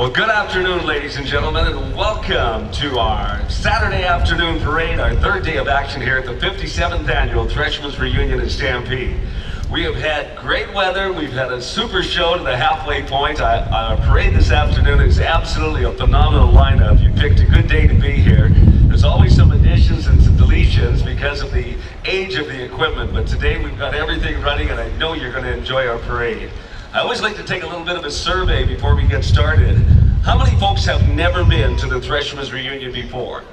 Well, good afternoon, ladies and gentlemen, and welcome to our Saturday afternoon parade, our third day of action here at the 57th Annual Threshermen's Reunion and Stampede. We have had great weather. We've had a super show to the halfway point. Our parade this afternoon is absolutely a phenomenal lineup. You picked a good day to be here. There's always some additions and some deletions because of the age of the equipment, but today we've got everything running, and I know you're going to enjoy our parade. I always like to take a little bit of a survey before we get started. How many folks have never been to the Threshermen's Reunion before?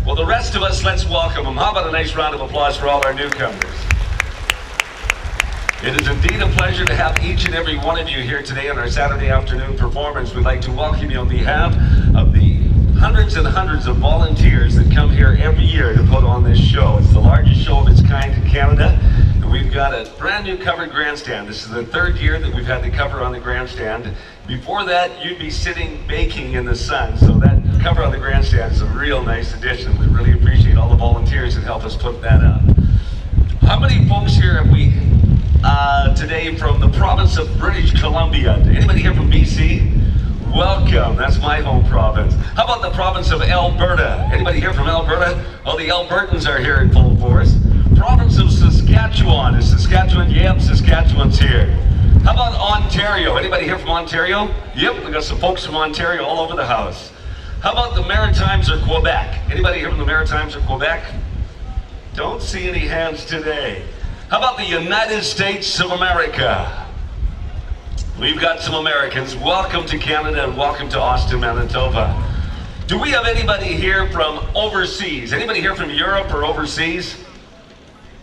Well, the rest of us, let's welcome them. How about a nice round of applause for all our newcomers? It is indeed a pleasure to have each and every one of you here today on our Saturday afternoon performance. We'd like to welcome you on behalf of the hundreds and hundreds of volunteers that come here every year to put on this show. It's the largest show of its kind in Canada. And we've got a brand new covered grandstand. This is the third year that we've had the cover on the grandstand. Before that, you'd be sitting baking in the sun. So that cover on the grandstand is a real nice addition. We really appreciate all the volunteers that help us put that up. How many folks here have we today from the province of British Columbia? Anybody here from BC? Welcome, that's my home province. How about the province of Alberta? Anybody here from Alberta? Oh, the Albertans are here in full force. Province of Saskatchewan. Is Saskatchewan? Yep, Saskatchewan's here. How about Ontario? Anybody here from Ontario? Yep, we got some folks from Ontario all over the house. How about the Maritimes or Quebec? Anybody here from the Maritimes or Quebec? Don't see any hands today. How about the United States of America? We've got some Americans. Welcome to Canada and welcome to Austin, Manitoba. Do we have anybody here from overseas? Anybody here from Europe or overseas?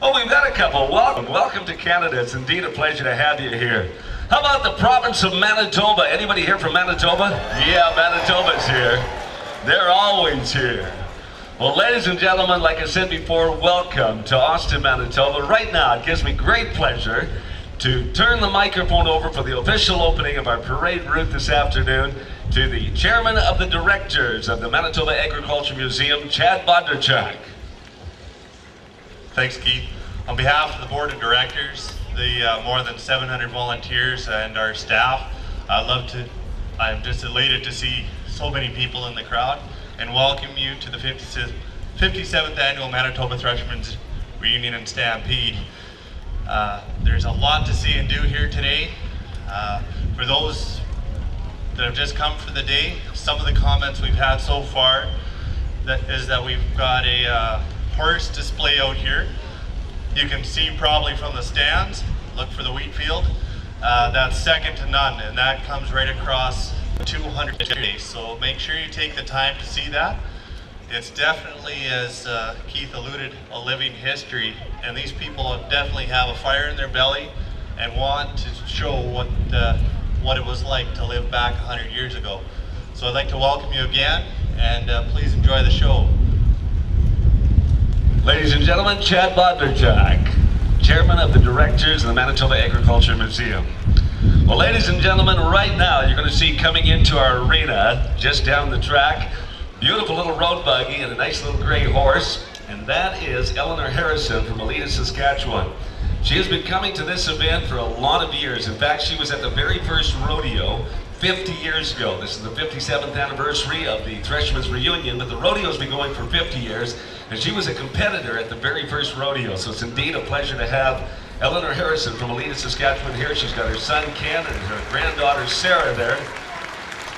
Oh, we've got a couple. Welcome to Canada. It's indeed a pleasure to have you here. How about the province of Manitoba? Anybody here from Manitoba? Yeah, Manitoba's here. They're always here. Well, ladies and gentlemen, like I said before, welcome to Austin, Manitoba. Right now, it gives me great pleasure to turn the microphone over for the official opening of our parade route this afternoon to the chairman of the directors of the Manitoba Agriculture Museum, Chad Bondarchuk. Thanks, Keith. On behalf of the board of directors, the more than 700 volunteers and our staff, I'm just elated to see so many people in the crowd and welcome you to the 57th Annual Manitoba Threshermen's Reunion and Stampede. There's a lot to see and do here today. For those that have just come for the day, some of the comments we've had so far is that we've got a horse display out here. You can see probably from the stands, look for the wheat field. That's second to none, and that comes right across 200 days. So make sure you take the time to see that. It's definitely, as Keith alluded, a living history, and these people definitely have a fire in their belly and want to show what it was like to live back 100 years ago. So I'd like to welcome you again, and please enjoy the show. Ladies and gentlemen, Chad Bondarchuk, chairman of the directors of the Manitoba Agriculture Museum. Well, ladies and gentlemen, right now you're going to see coming into our arena, just down the track, beautiful little road buggy and a nice little gray horse, and that is Eleanor Harrison from Aleta, Saskatchewan. She has been coming to this event for a lot of years. In fact, she was at the very first rodeo 50 years ago. This is the 57th anniversary of the Threshermen's Reunion, but the rodeo's been going for 50 years, and she was a competitor at the very first rodeo. So it's indeed a pleasure to have Eleanor Harrison from Aleta, Saskatchewan here. She's got her son Ken and her granddaughter Sarah there.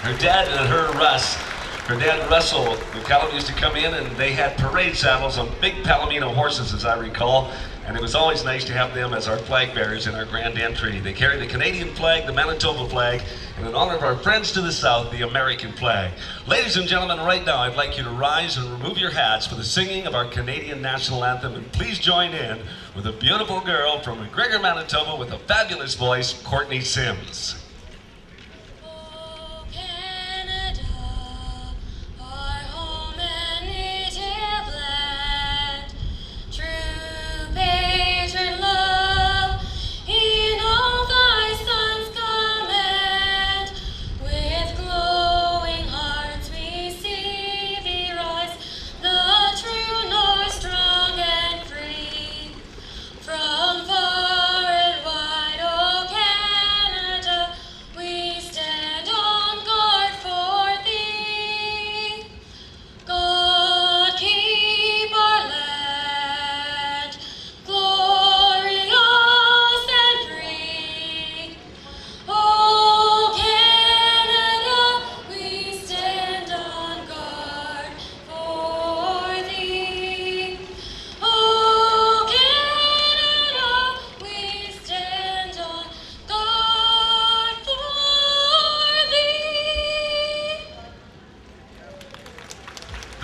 Her dad and her dad Russell, the Callum used to come in and they had parade saddles on big Palomino horses, as I recall. And it was always nice to have them as our flag bearers in our grand entry. They carry the Canadian flag, the Manitoba flag, and in honor of our friends to the south, the American flag. Ladies and gentlemen, right now I'd like you to rise and remove your hats for the singing of our Canadian national anthem, and please join in with a beautiful girl from McGregor, Manitoba with a fabulous voice, Courtney Sims. From far and wide, oh Canada,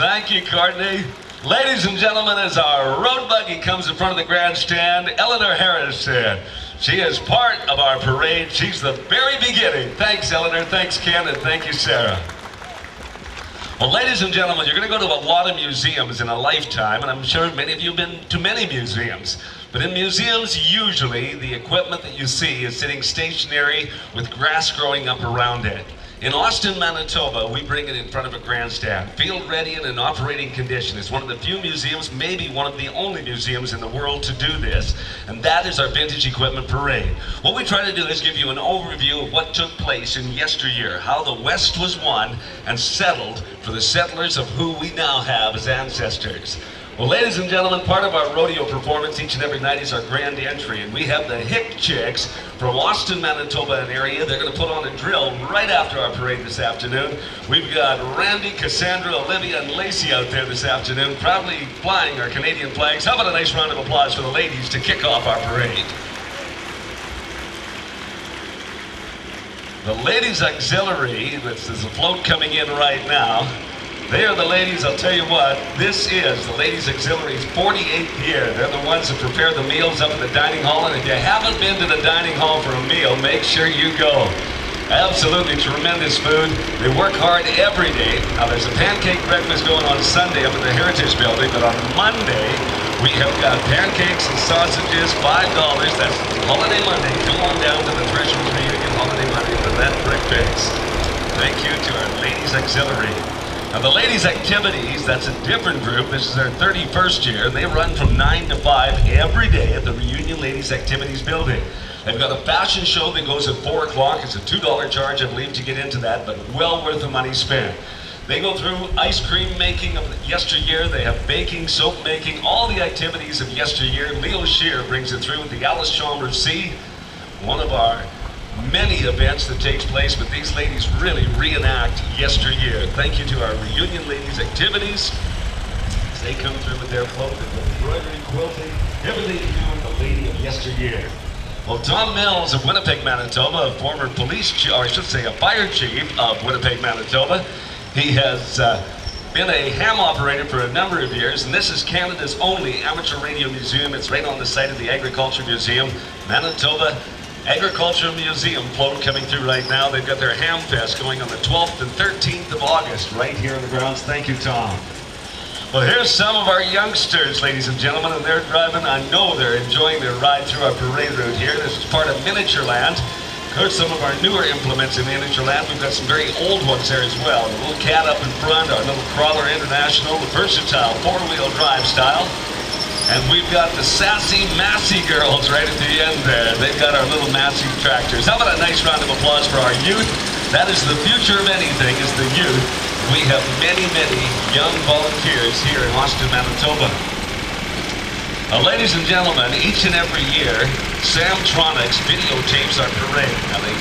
Thank you, Courtney. Ladies and gentlemen, as our road buggy comes in front of the grandstand, Eleanor Harrison. She is part of our parade. She's the very beginning. Thanks, Eleanor. Thanks, Ken. And thank you, Sarah. Well, ladies and gentlemen, you're going to go to a lot of museums in a lifetime, and I'm sure many of you have been to many museums. But in museums, usually, the equipment that you see is sitting stationary with grass growing up around it. In Austin, Manitoba, we bring it in front of a grandstand, field ready and in operating condition. It's one of the few museums, maybe one of the only museums in the world to do this, and that is our Vintage Equipment Parade. What we try to do is give you an overview of what took place in yesteryear, how the West was won and settled for the settlers of who we now have as ancestors. Well, ladies and gentlemen, part of our rodeo performance each and every night is our grand entry, and we have the Hick Chicks from Austin, Manitoba, and area. They're going to put on a drill right after our parade this afternoon. We've got Randy, Cassandra, Olivia, and Lacey out there this afternoon, proudly flying our Canadian flags. How about a nice round of applause for the ladies to kick off our parade? The Ladies Auxiliary, this is a float coming in right now. They are the ladies, I'll tell you what, this is the Ladies Auxiliary's 48th year. They're the ones that prepare the meals up in the dining hall, and if you haven't been to the dining hall for a meal, make sure you go. Absolutely tremendous food. They work hard every day. Now there's a pancake breakfast going on Sunday up in the Heritage Building, but on Monday, we have got pancakes and sausages, $5. That's Holiday Monday. Come on down to the Threshermen Reunion Holiday Monday for that breakfast. Thank you to our Ladies Auxiliary. Now the ladies' activities, that's a different group. This is their 31st year. They run from 9 to 5 every day at the Reunion Ladies Activities Building. They've got a fashion show that goes at 4 o'clock. It's a $2 charge, I believe, to get into that, but well worth the money spent. They go through ice cream making of yesteryear. They have baking, soap making, all the activities of yesteryear. Leo Shear brings it through with the Alice Chambre C, one of our many events that takes place, but these ladies really reenact yesteryear. Thank you to our Reunion Ladies Activities. As they come through with their float, with embroidery, quilting, everything to do with the lady of yesteryear. Well, Tom Mills of Winnipeg, Manitoba, a former police chief, or I should say a fire chief of Winnipeg, Manitoba. He has been a ham operator for a number of years, and this is Canada's only amateur radio museum. It's right on the site of the Agriculture Museum, Manitoba Agricultural Museum float coming through right now. They've got their Ham Fest going on the 12th and 13th of August right here in the grounds. Thank you, Tom. Well, here's some of our youngsters, ladies and gentlemen, and they're driving. I know they're enjoying their ride through our parade route here. This is part of Miniatureland. Here's some of our newer implements in Miniatureland. We've got some very old ones there as well. The little cat up in front, our little Crawler International, the versatile four-wheel drive style. And we've got the sassy Massey girls right at the end there. They've got our little Massey tractors. How about a nice round of applause for our youth? That is the future of anything, is the youth. We have many, many young volunteers here in Austin, Manitoba. Ladies and gentlemen, each and every year, Samtronics videotapes our parade. Now, they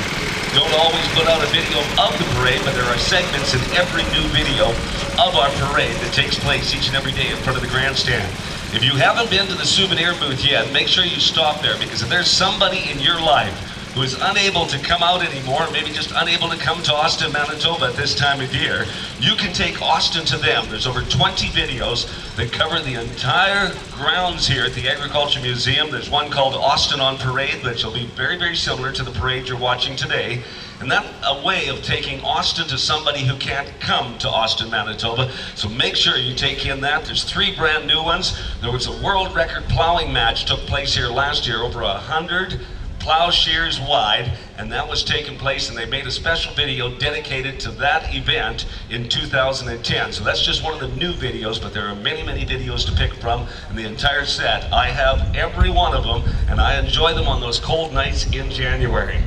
don't always put out a video of the parade, but there are segments in every new video of our parade that takes place each and every day in front of the grandstand. If you haven't been to the souvenir booth yet, make sure you stop there, because if there's somebody in your life who is unable to come out anymore, maybe just unable to come to Austin, Manitoba at this time of year, you can take Austin to them. There's over 20 videos that cover the entire grounds here at the Agriculture Museum. There's one called Austin on Parade, which will be very, very similar to the parade you're watching today. And that's a way of taking Austin to somebody who can't come to Austin, Manitoba. So make sure you take in that. There's 3 brand new ones. There was a world record plowing match took place here last year, over 100 plowshares wide, and that was taking place, and they made a special video dedicated to that event in 2010. So that's just one of the new videos, but there are many, many videos to pick from in the entire set. I have every one of them, and I enjoy them on those cold nights in January.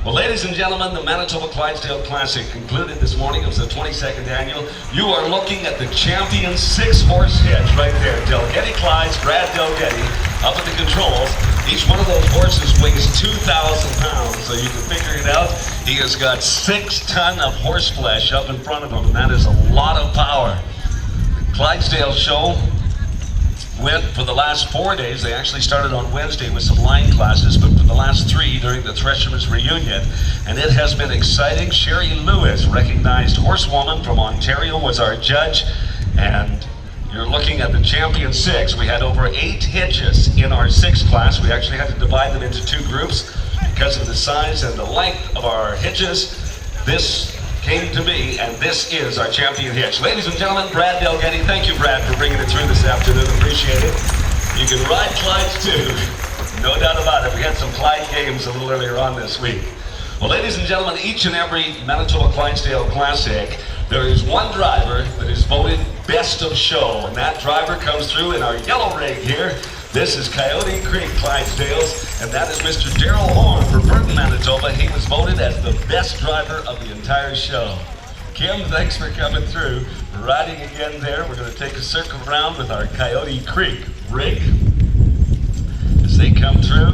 Well, ladies and gentlemen, the Manitoba Clydesdale Classic concluded this morning. It was the 22nd annual. You are looking at the champion 6-horse hitch right there. Delgetty Clydes, Brad Delgetty, up at the controls. Each one of those horses weighs 2,000 pounds, so you can figure it out. He has got 6 tons of horse flesh up in front of him, and that is a lot of power. The Clydesdale show went for the last 4 days. They actually started on Wednesday with some line classes, but for the last 3 during the Threshermen's reunion, and it has been exciting. Sherry Lewis, recognized horsewoman from Ontario, was our judge. And you're looking at the Champion 6. We had over 8 hitches in our 6 class. We actually had to divide them into 2 groups because of the size and the length of our hitches. This came to be, and this is our champion hitch. Ladies and gentlemen, Brad Delgetti. Thank you, Brad, for bringing it through this afternoon. Appreciate it. You can ride Clydes too. No doubt about it. We had some Clyde games a little earlier on this week. Well, ladies and gentlemen, each and every Manitoba Clydesdale Classic, there is one driver that is voted best of show, and that driver comes through in our yellow rig here. This is Coyote Creek Clydesdales, and that is Mr. Daryl Horn for Burton, Manitoba. He was voted as the best driver of the entire show. Kim, thanks for coming through. Riding again there. We're going to take a circle around with our Coyote Creek rig as they come through.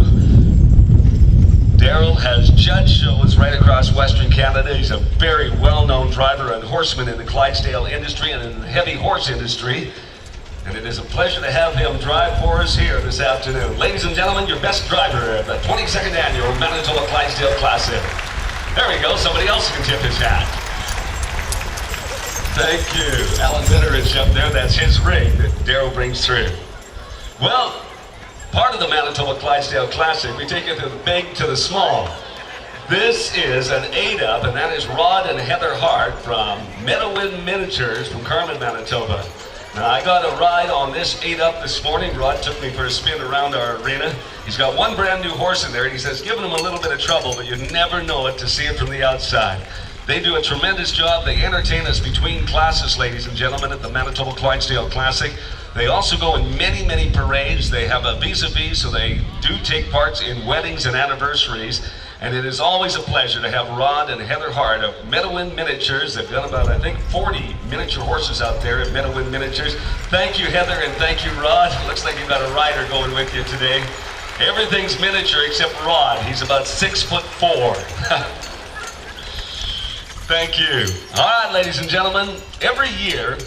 Daryl has judged shows right across Western Canada. He's a very well-known driver and horseman in the Clydesdale industry and in the heavy horse industry. And it is a pleasure to have him drive for us here this afternoon. Ladies and gentlemen, your best driver at the 22nd Annual Manitoba Clydesdale Classic. There we go, somebody else can tip his hat. Thank you. Alan Bitterich up there, that's his rig that Daryl brings through. Well, part of the Manitoba Clydesdale Classic, we take it to the big to the small. This is an 8-up, and that is Rod and Heather Hart from Meadowwind Miniatures from Carmen, Manitoba. Now, I got a ride on this 8-up this morning. Rod took me for a spin around our arena. He's got one brand new horse in there, and he says, giving him a little bit of trouble, but you never know it to see it from the outside. They do a tremendous job. They entertain us between classes, ladies and gentlemen, at the Manitoba Clydesdale Classic. They also go in many, many parades. They have a vis-a-vis, so they do take parts in weddings and anniversaries. And it is always a pleasure to have Rod and Heather Hart of Meadowwind Miniatures. They've got about, I think, 40 miniature horses out there at Meadowwind Miniatures. Thank you, Heather, and thank you, Rod. Looks like you've got a rider going with you today. Everything's miniature except Rod. He's about 6'4". Thank you. All right, ladies and gentlemen, every year,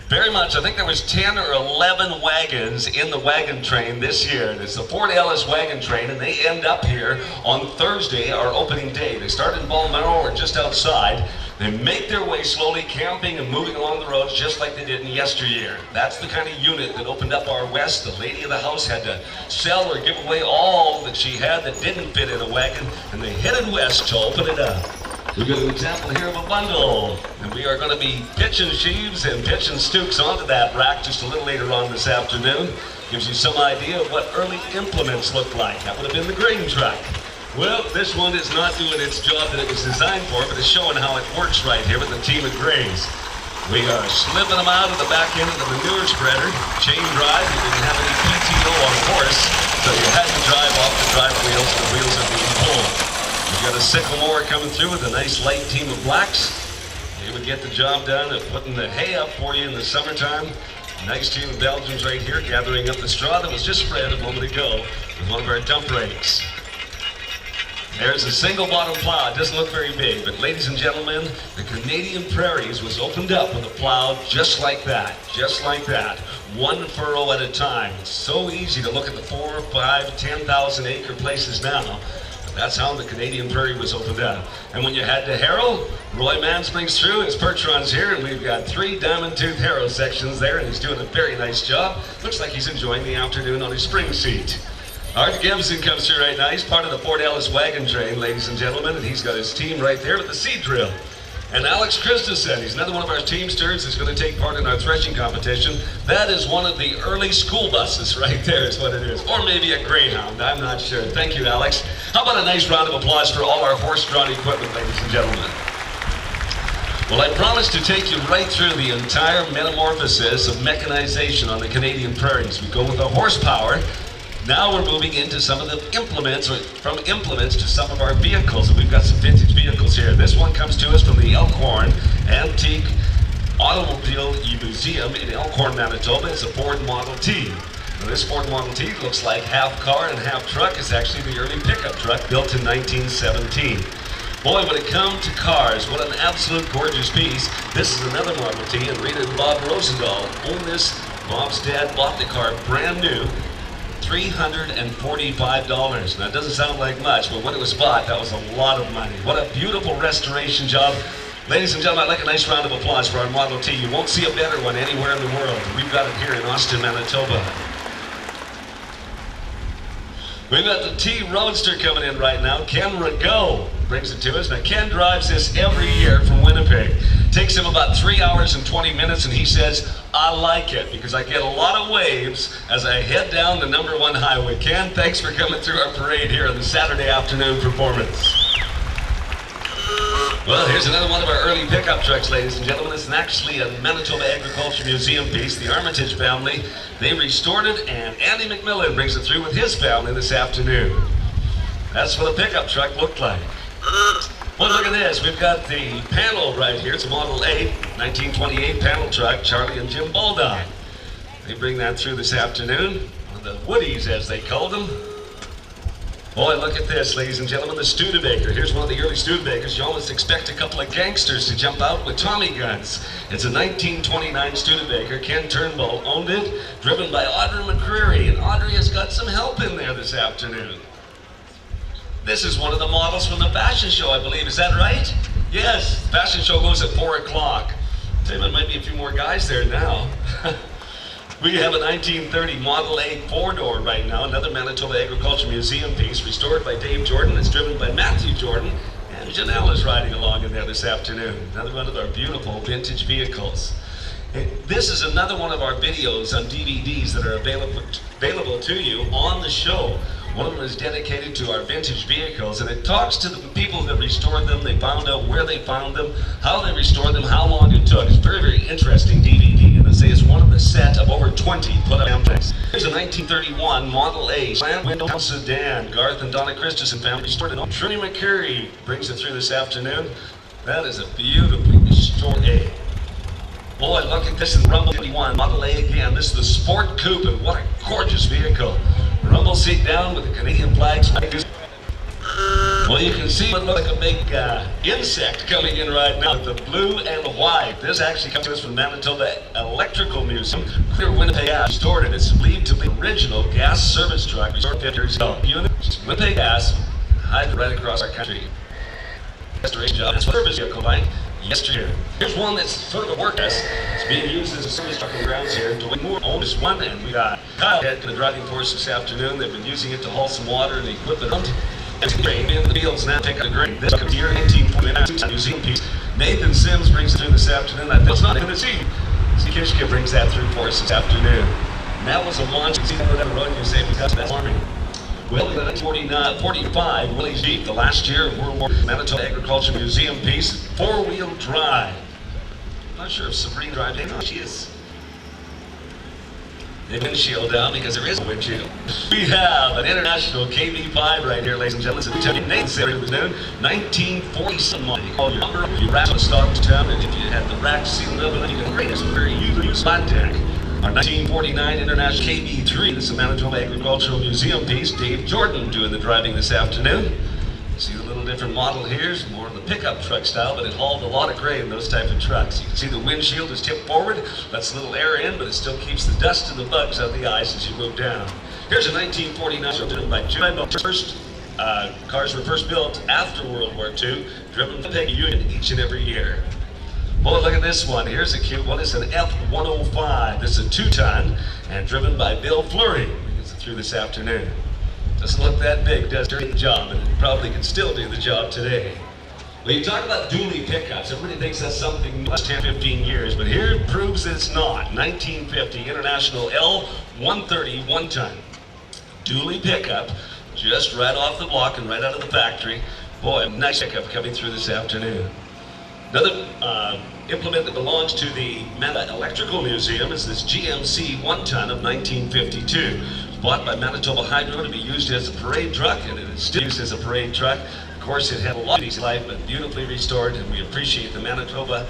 very much, I think there was 10 or 11 wagons in the wagon train this year. It's the Fort Ellis wagon train, and they end up here on Thursday, our opening day. They start in Balmero or just outside. They make their way slowly, camping and moving along the roads just like they did in yesteryear. That's the kind of unit that opened up our West. The lady of the house had to sell or give away all that she had that didn't fit in a wagon, and they headed west to open it up. We've got an example here of a bundle, and we are going to be pitching sheaves and pitching stooks onto that rack just a little later on this afternoon. Gives you some idea of what early implements looked like. That would have been the grain truck. Well, this one is not doing its job that it was designed for, but it's showing how it works right here with the team at Grays. We are slipping them out of the back end of the manure spreader, chain drive. We didn't have any PTO on the horse, so you had to drive off the drive wheels, and the wheels are being pulled. We've got a sycamore coming through with a nice light team of blacks. They would get the job done of putting the hay up for you in the summertime. A nice team of Belgians right here gathering up the straw that was just spread a moment ago with one of our dump rakes. There's a single bottom plow. It doesn't look very big, but ladies and gentlemen, the Canadian Prairies was opened up with a plow just like that, one furrow at a time. It's so easy to look at the 4, 5, 10,000 acre places now. That's how the Canadian Prairie was opened up. And when you had to harrow, Roy Mans brings through his Percherons here, and we've got 3 diamond tooth harrow sections there, and he's doing a very nice job. Looks like he's enjoying the afternoon on his spring seat. Art Gibson comes through right now. He's part of the Fort Ellis wagon train, ladies and gentlemen, and he's got his team right there with the seed drill. And Alex Christensen, he's another one of our teamsters who's going to take part in our threshing competition. That is one of the early school buses right there is what it is. Or maybe a Greyhound, I'm not sure. Thank you, Alex. How about a nice round of applause for all our horse-drawn equipment, ladies and gentlemen. Well, I promised to take you right through the entire metamorphosis of mechanization on the Canadian prairies. We go with the horsepower. Now we're moving into some of the implements, or from implements to some of our vehicles. And we've got some vintage vehicles here. This one comes to us from the Elkhorn Antique Automobile Museum in Elkhorn, Manitoba. It's a Ford Model T. Now, this Ford Model T looks like half car and half truck. It's actually the early pickup truck built in 1917. Boy, when it comes to cars, what an absolute gorgeous piece. This is another Model T, and Rita and Bob Rosendahl own this. Bob's dad bought the car brand new. $345. Now, it doesn't sound like much, but when it was bought, that was a lot of money. What a beautiful restoration job. Ladies and gentlemen, I'd like a nice round of applause for our Model T. You won't see a better one anywhere in the world. We've got it here in Austin, Manitoba. We've got the T Roadster coming in right now. Ken Rago brings it to us. Now, Ken drives this every year from Winnipeg. Takes him about 3 hours and 20 minutes, and he says, I like it because I get a lot of waves as I head down the #1 highway. Ken, thanks for coming through our parade here on the Saturday afternoon performance. Well, here's another one of our early pickup trucks, ladies and gentlemen. It's actually a Manitoba Agriculture Museum piece. The Armitage family, they restored it, and Andy McMillan brings it through with his family this afternoon. That's what a pickup truck looked like. Well, look at this. We've got the panel right here. It's a Model 8, 1928 panel truck, Charlie and Jim Bulldog. They bring that through this afternoon. The Woodies, as they called them. Boy, look at this, ladies and gentlemen, the Studebaker. Here's one of the early Studebakers. You almost expect a couple of gangsters to jump out with Tommy guns. It's a 1929 Studebaker. Ken Turnbull owned it, driven by Audrey McCreary. And Audrey has got some help in there this afternoon. This is one of the models from the fashion show, I believe. Is that right? Yes, the fashion show goes at 4 o'clock. Tell you, there might be a few more guys there now. We have a 1930 Model 8 four-door right now, another Manitoba Agriculture Museum piece, restored by Dave Jordan. It's driven by Matthew Jordan, and Janelle is riding along in there this afternoon. Another one of our beautiful vintage vehicles. This is another one of our videos on DVDs that are available to you on the show. One of them is dedicated to our vintage vehicles, and it talks to the people that restored them. They found out where they found them, how they restored them, how long it took. It's a very, very interesting DVD, and I say it's one of the set of over 20 put up on Netflix. Here's a 1931 Model A slant window sedan. Garth and Donna Christensen family restored it. Trini McCurry brings it through this afternoon. That is a beautifully restored A. Boy, look at this in Rumble 51, Model A again. This is the Sport Coupe, and what a gorgeous vehicle. Rumble seat down with the Canadian flags. Well, you can see what looks like a big insect coming in right now with the blue and the white. This actually comes to us from Manitoba Electrical Museum. Clear Winnipeg Gas restored it. It's believed to be the original gas service truck restored 50 years ago. Winnipeg Gas, hide right across our country. Restoration job. That's what service vehicle line. Yesterday. Here's one that's sort of a work test. It's being used as a service truck on the grounds here. Dwayne Moore owns this one, and we got Kyle head to the driving force this afternoon. They've been using it to haul some water and equipment around. It's grain in the fields now. Pick up the grain. This comes here, 1849 museum piece. Nathan Sims brings it through this afternoon. I think it's not in the sea. Kishka brings that through for us this afternoon. And that was a launch. You see that on the road, you say because that's farming. Well, in 1945, Willie Jeep, the last year of World War II, Manitoba Agriculture Museum piece, four-wheel drive. I'm not sure if Sabrina drives it. No, she is. The windshield down because there is a windshield. We have an International KB5 right here, ladies and gentlemen. It's a Lieutenant Nathan Sims, 1947 model. You call your number, you wrap the stock to town, and if you had the rack sealed up, you can rate it. It's a very used flat deck. Our 1949 International KB3, this is a Manitoba Agricultural Museum piece. Dave Jordan doing the driving this afternoon. See the little different model here. It's more of the pickup truck style, but it hauled a lot of grain, those type of trucks. You can see the windshield is tipped forward, lets a little air in, but it still keeps the dust and the bugs out of the ice as you move down. Here's a 1949 driven by Jim. Cars were first built after World War II, driven by Peggy Union each and every year. Boy, look at this one. Here's a cute one. It's an F-105. This is a 2-ton and driven by Bill Fleury. It's through this afternoon. Doesn't look that big, does the job, and it probably can still do the job today. Well, you talk about dually pickups. Everybody thinks that's something last 10, 15 years, but here it proves that it's not. 1950 International L-130 1-ton. Dually pickup, just right off the block and right out of the factory. Boy, a nice pickup coming through this afternoon. Another implement that belongs to the Manitoba Electrical Museum is this GMC 1-ton of 1952. Bought by Manitoba Hydro to be used as a parade truck, and it is still used as a parade truck. Of course, it had a lot of its life, but beautifully restored, and we appreciate the Manitoba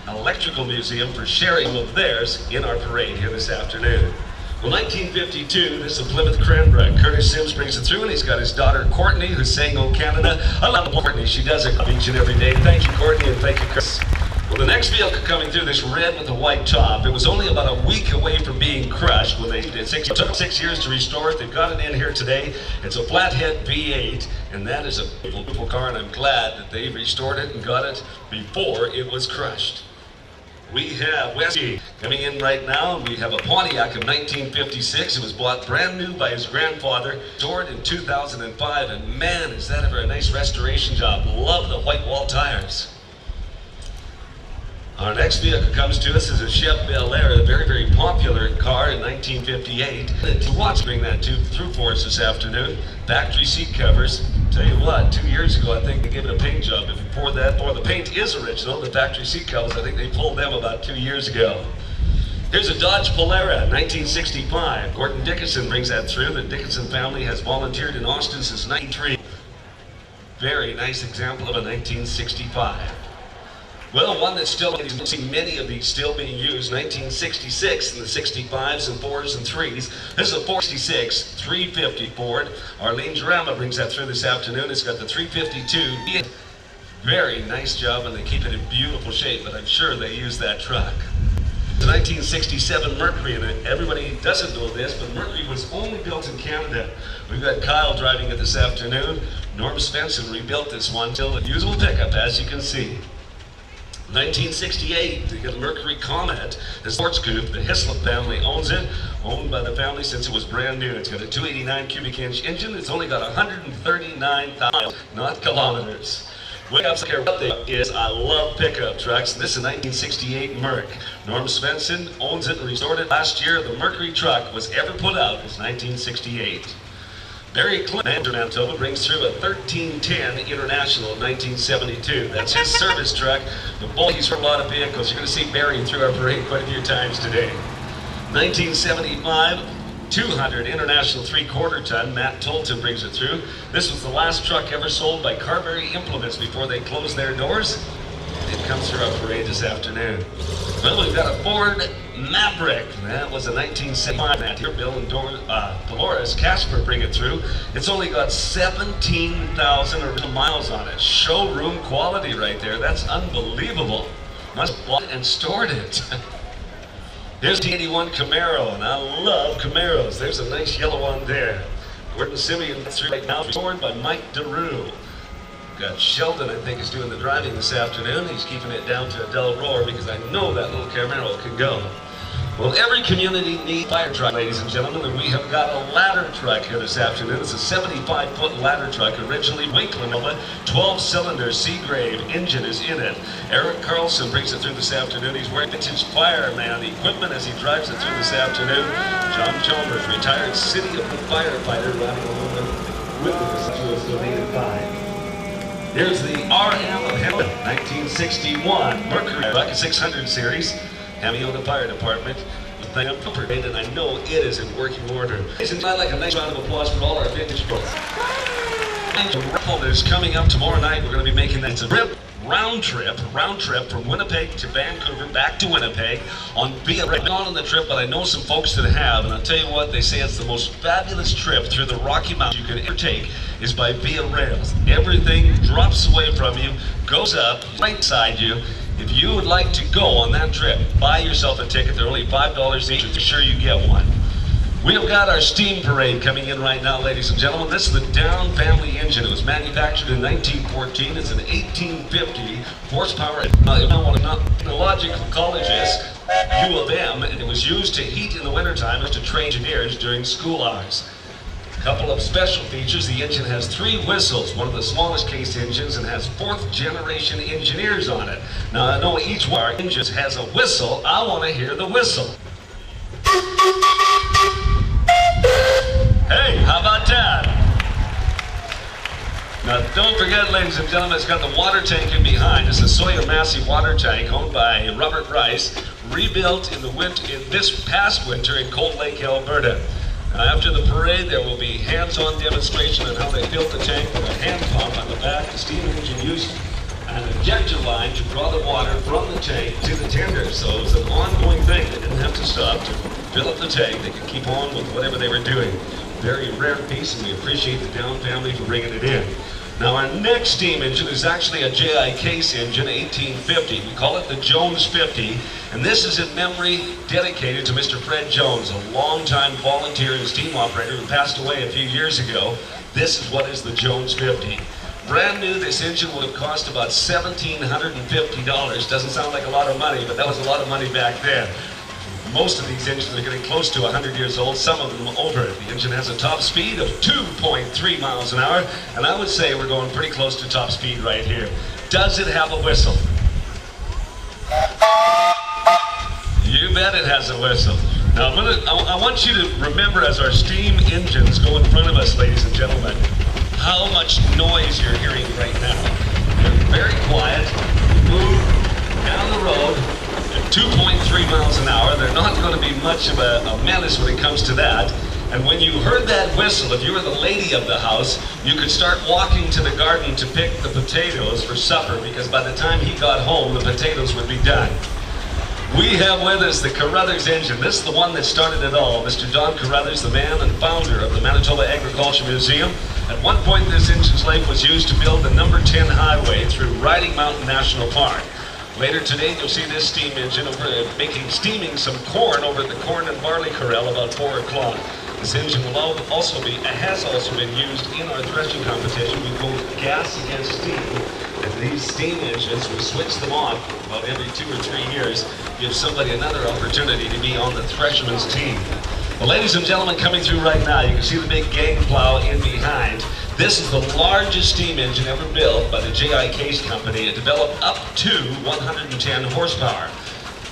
Electrical Museum for sharing of theirs in our parade here this afternoon. Well, 1952, this is a Plymouth Cranbrook. Curtis Sims brings it through, and he's got his daughter Courtney, who's saying "Oh Canada." I love Courtney. She does it each and every day. Thank you, Courtney, and thank you, Chris. Well, the next vehicle coming through, this red with the white top, it was only about a week away from being crushed when they did it took 6 years to restore it. They've got it in here today. It's a flathead V8, and that is a beautiful car, and I'm glad that they restored it and got it before it was crushed. We have Wesley coming in right now. We have a Pontiac of 1956. It was bought brand new by his grandfather, stored in 2005, and man, is that ever a nice restoration job. Love the white wall tires. Our next vehicle comes to us is a Chevy Bel Air, a very, very popular car in 1958. To watch bring that through for us this afternoon. Factory seat covers. Tell you what, 2 years ago I think they gave it a paint job. If you pour that, or the paint is original, the factory seat covers, I think they pulled them about 2 years ago. Here's a Dodge Polara, 1965. Gordon Dickinson brings that through. The Dickinson family has volunteered in Austin since 1993. Very nice example of a 1965. Well, one that's still, you see many of these still being used, 1966 in the 65s and 4s and 3s. This is a 466 350 Ford. Arlene Jarama brings that through this afternoon. It's got the 352. Very nice job, and they keep it in beautiful shape, but I'm sure they use that truck. The 1967 Mercury, and everybody doesn't know this, but Mercury was only built in Canada. We've got Kyle driving it this afternoon. Norm Svensson rebuilt this one, still a usable pickup, as you can see. 1968, they got a Mercury Comet, the sports coupe. The Hislop family owns it, owned by the family since it was brand new. It's got a 289 cubic inch engine. It's only got 139,000, not kilometers. We have to care what they is. I love pickup trucks. This is a 1968 Merc. Norm Svensson owns it and restored it last year. The Mercury truck was ever put out was 1968. Barry Clinton, Manitoba, brings through a 1310 International in 1972. That's his service truck. But boy, he's for a lot of vehicles. You're going to see Barry through our parade quite a few times today. 1975, 200 International 3/4 ton. Matt Tolton brings it through. This was the last truck ever sold by Carberry Implements before they closed their doors. It comes through our parade this afternoon. Well, we've got a Ford Maverick. That was a 1975 Matt here. Bill and Dolores Casper bring it through. It's only got 17,000 original miles on it. Showroom quality right there. That's unbelievable. Must have bought it and stored it. Here's the 81 Camaro, and I love Camaros. There's a nice yellow one there. Gordon Simeon through right now, restored by Mike DeRue. Got Sheldon, I think, is doing the driving this afternoon. He's keeping it down to a dull roar because I know that little Camaro can go. Well, every community needs a fire truck, ladies and gentlemen, and we have got a ladder truck here this afternoon. It's a 75-foot ladder truck, originally Winkler, 12-cylinder Seagrave engine is in it. Eric Carlson brings it through this afternoon. He's wearing vintage fireman equipment as he drives it through this afternoon. John Chalmers, retired City of the firefighter, riding along with us to his donated by. Here's the RM of Hamilton, 1961 Mercury truck, a 600 series. Hamilton Fire Department. I'm prepared, and I know it is in working order. I'd like a nice round of applause for all our vintage boats. The raffle that is coming up tomorrow night, we're going to be making that. It's a round trip from Winnipeg to Vancouver, back to Winnipeg on Via Rail. I've not on the trip, but I know some folks that have, and I'll tell you what, they say it's the most fabulous trip through the Rocky Mountains you could ever take is by Via Rails. Everything drops away from you, goes up, right beside you. If you would like to go on that trip, buy yourself a ticket. They're only $5 each. I'm sure you get one. We have got our steam parade coming in right now, ladies and gentlemen. This is the Down family engine. It was manufactured in 1914. It's an 1850 horsepower. Technological colleges, U of M, and it was used to heat in the wintertime and to train engineers during school hours. Couple of special features. The engine has 3 whistles, one of the smallest case engines, and has 4th generation engineers on it. Now I know each one of our engines has a whistle. I want to hear the whistle. Hey, how about that? Now don't forget, ladies and gentlemen, it's got the water tank in behind. It's a Sawyer Massey water tank owned by Robert Rice, rebuilt in this past winter in Cold Lake, Alberta. After the parade, there will be hands-on demonstration on how they built the tank with a hand pump on the back, the steam engine used an injector line to draw the water from the tank to the tender. So it was an ongoing thing. They didn't have to stop to fill up the tank. They could keep on with whatever they were doing. Very rare piece, and we appreciate the Down family for bringing it in. Now our next steam engine is actually a J.I. Case engine, 1850. We call it the Jones 50, and this is in memory dedicated to Mr. Fred Jones, a longtime volunteer and steam operator who passed away a few years ago. This is what is the Jones 50. Brand new, this engine would have cost about $1,750. Doesn't sound like a lot of money, but that was a lot of money back then. Most of these engines are getting close to 100 years old, some of them over it. The engine has a top speed of 2.3 miles an hour, and I would say we're going pretty close to top speed right here. Does it have a whistle? You bet it has a whistle. Now, I want you to remember as our steam engines go in front of us, ladies and gentlemen, how much noise you're hearing right now. They're very quiet, move down the road, 2.3 miles an hour. They're not going to be much of a menace when it comes to that. And when you heard that whistle, if you were the lady of the house, you could start walking to the garden to pick the potatoes for supper, because by the time he got home, the potatoes would be done. We have with us the Carruthers engine. This is the one that started it all. Mr. Don Carruthers, the man and founder of the Manitoba Agriculture Museum. At one point, this engine's life was used to build the number 10 highway through Riding Mountain National Park. Later today, you'll see this steam engine steaming some corn over at the corn and barley corral about 4 o'clock. This engine has also been used in our threshing competition. We go gas against steam, and these steam engines, we switch them on about every 2 or 3 years, give somebody another opportunity to be on the Threshermen's team. Well, ladies and gentlemen, coming through right now, you can see the big gang plow in behind. This is the largest steam engine ever built by the J.I. Case Company. It developed up to 110 horsepower.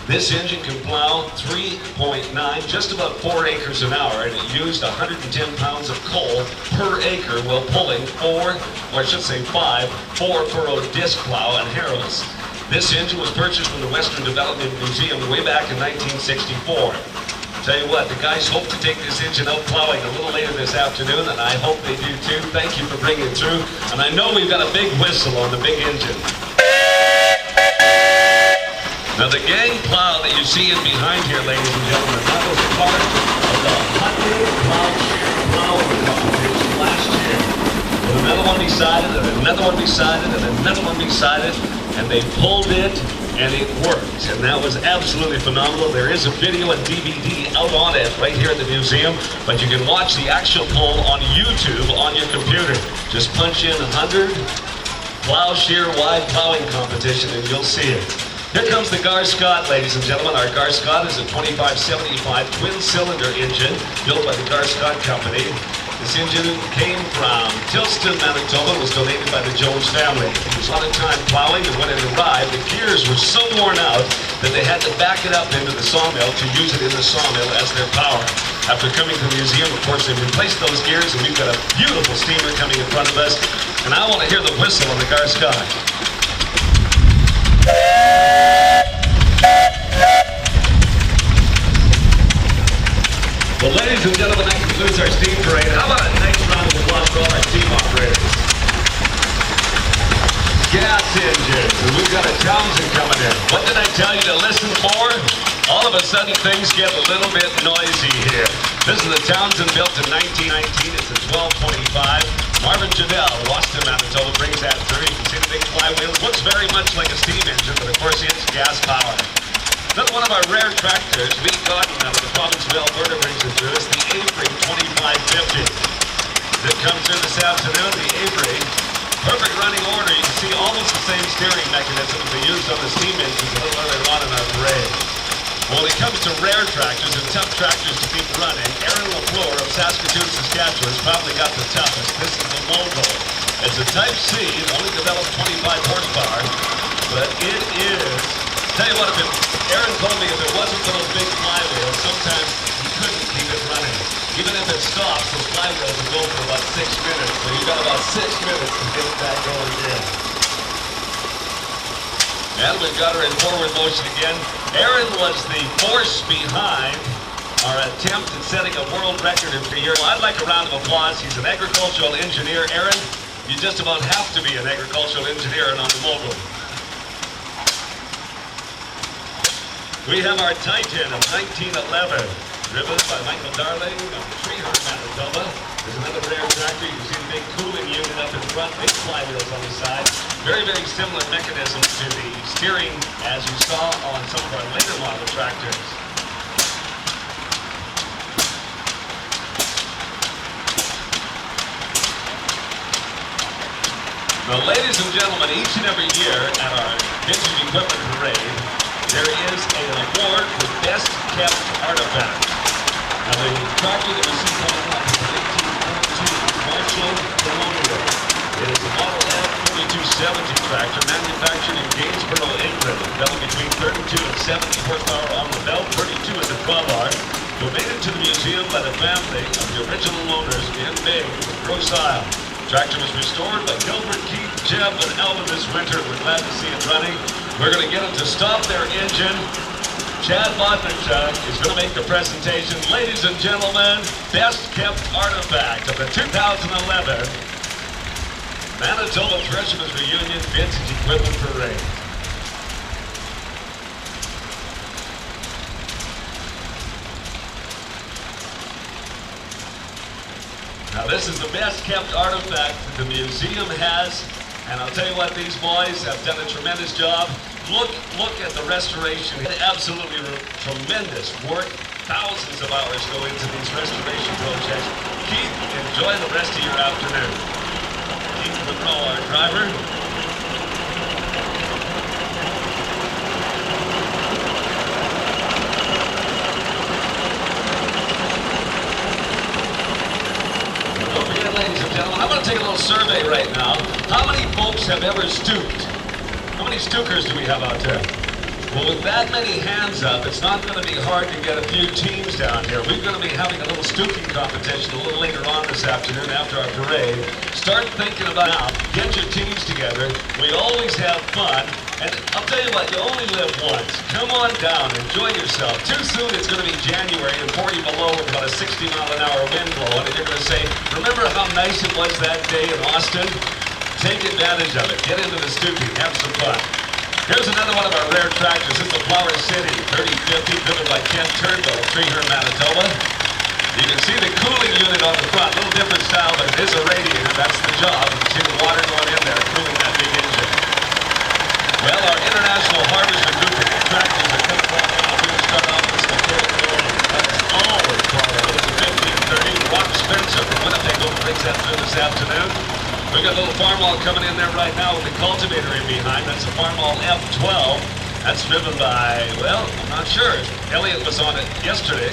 This engine can plow 3.9, just about 4 acres an hour, and it used 110 pounds of coal per acre while pulling 5 4-furrow disc plow and harrows. This engine was purchased from the Western Development Museum way back in 1964. Tell you what, the guys hope to take this engine out plowing a little later this afternoon, and I hope they do too. Thank you for bringing it through. And I know we've got a big whistle on the big engine. Now the gang plow that you see in behind here, ladies and gentlemen, that was part of the Hyundai Plow Share Plowing competition last year. With another one beside it, and another one beside it, and another one beside it, and they pulled it, and it worked, and that was absolutely phenomenal. There is a video and DVD out on it right here at the museum, but you can watch the actual pull on YouTube on your computer. Just punch in 100 plow shear wide plowing competition and you'll see it. Here comes the Gar Scott, ladies and gentlemen. Our Gar Scott is a 2575 twin-cylinder engine built by the Gar Scott Company. This engine came from Tilston, Manitoba. It was donated by the Jones family. It was a lot of time plowing, and when it arrived, the gears were so worn out that they had to back it up into the sawmill to use it in the sawmill as their power. After coming to the museum, of course, they replaced those gears, and we've got a beautiful steamer coming in front of us. And I want to hear the whistle on the Gar Scott. Well, ladies and gentlemen, that concludes our steam parade. How about a nice round of applause for all our steam operators? Gas engines, and we've got a Townsend coming in. What did I tell you to listen for? All of a sudden, things get a little bit noisy here. This is the Townsend built in 1919. It's a 1225. Marvin Jadell, Boston, Manitoba, brings that through. You can see the big flywheels. Looks very much like a steam engine, but of course it's gas power. Another one of our rare tractors, Lee Godden out of the province of Alberta, brings it through us, the Avery 2550. That comes in this afternoon, the Avery. Perfect running order. You can see almost the same steering mechanism as they used on the steam engines a little earlier on in our parade. When it comes to rare tractors and tough tractors to keep running, Aaron LaFleur of Saskatoon, Saskatchewan has probably got the toughest. This is the Mogo. It's a Type C, it only developed 25 horsepower, but it is, tell you what, Aaron told me if it wasn't for those big flywheels, sometimes he couldn't keep it running. Even if it stops, the flywheels will go for about 6 minutes, so you've got about 6 minutes to get it back going again. And we've got her in forward motion again. Aaron was the force behind our attempt at setting a world record in year. Well, I'd like a round of applause. He's an agricultural engineer. Aaron, you just about have to be an agricultural engineer and on the Mogul. We have our Titan of 1911, driven by Michael Darling of Threshermen, Manitoba. There's another rare tractor. You can see the big cooling unit up in front, big flywheels on the side. Very, very similar mechanism to the steering as you saw on some of our later model tractors. Now, ladies and gentlemen, each and every year at our Vintage Equipment Parade, there is an award for Best Kept Artifact. Now, the tractor that we see coming up is an 1842 Marshall Colonial. It is a Model F4270 tractor manufactured in Gainsborough, England. Built between 32 and 70 horsepower on the belt, 32 is a 12R. Donated to the museum by the family of the original owners in Bay, Grosse Isle. Tractor was restored by Gilbert, Keith, Jeb, and Elvin this winter. We're glad to see it running. We're going to get them to stop their engine. Chad Bodnarchuk is going to make the presentation. Ladies and gentlemen, best kept artifact of the 2011 Manitoba Threshermen's Reunion Vintage Equipment Parade. Now this is the best kept artifact that the museum has, and I'll tell you what, these boys have done a tremendous job. Look at the restoration. Absolutely tremendous work. Thousands of hours go into these restoration projects. Keith, enjoy the rest of your afternoon. Keith Monroe, our driver. Ladies and gentlemen, I'm going to take a little survey right now. How many folks have ever stooped? How many stookers do we have out there? Well, with that many hands up, it's not going to be hard to get a few teams down here. We're going to be having a little stooking competition a little later on this afternoon after our parade. Start thinking about now. Get your teams together. We always have fun. And I'll tell you what, you only live once. Come on down, enjoy yourself. Too soon it's going to be January and 40 below with about a 60-mile-an-hour wind blowing, and you're going to say, remember how nice it was that day in Austin? Take advantage of it. Get into the stooking. Have some fun. Here's another one of our rare tractors. This is the Flower City 3050, driven by Ken Turnbull of Threshermen, Manitoba. You can see the cooling unit on the front. A little different style, but it is a radiator. That's the job. You can see the water going in there, cooling that big engine. Well, our International Harvester group of tractors are coming along now. We're going to start off with some always quality. It's a 1530. Rob Spencer from Winnipeg brings that through this afternoon. We've got a little Farmall coming in there right now with the cultivator in behind. That's a Farmall F12. That's driven by, well, I'm not sure. Elliot was on it yesterday.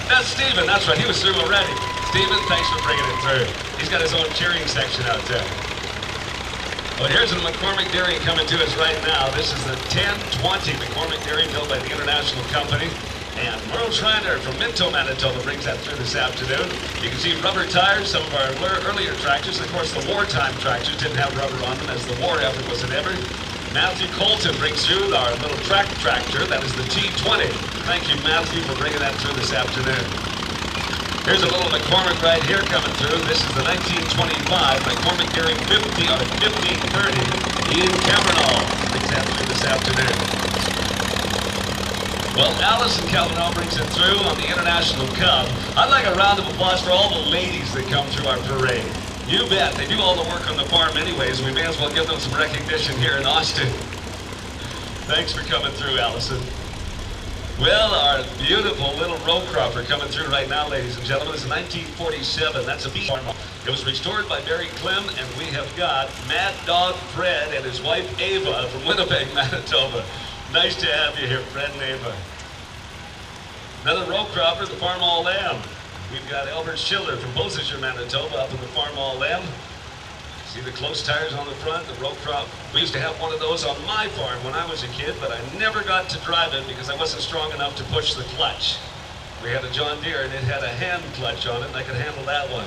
That's Stephen, that's right. He was through already. Stephen, thanks for bringing it through. He's got his own cheering section out there. Well, here's a McCormick Dairy coming to us right now. This is the 1020 McCormick Dairy built by the International Company. And Merle Schreiner from Minto, Manitoba brings that through this afternoon. You can see rubber tires, some of our earlier tractors. Of course, the wartime tractors didn't have rubber on them as the war effort was an effort. Matthew Colton brings through our little track tractor. That is the T20. Thank you, Matthew, for bringing that through this afternoon. Here's a little McCormick right here coming through. This is the 1925 McCormick Dairy 50 or 1530 in Cameron. Brings that through this afternoon. Well, Alice and Calvin brings it through on the International Cup. I'd like a round of applause for all the ladies that come through our parade. You bet. They do all the work on the farm anyways. We may as well give them some recognition here in Austin. Thanks for coming through, Allison. Well, our beautiful little row cropper coming through right now, ladies and gentlemen, is a 1947. That's a B farm. It was restored by Barry Clem, and we have got Mad Dog Fred and his wife Ava from Winnipeg, Manitoba. Nice to have you here, Fred and Ava. Another row cropper, the Farmall Lamb. We've got Albert Schiller from Beausejour, Manitoba, up in the Farmall Lamb. See the close tires on the front, the row crop. We used to have one of those on my farm when I was a kid, but I never got to drive it because I wasn't strong enough to push the clutch. We had a John Deere and it had a hand clutch on it, and I could handle that one.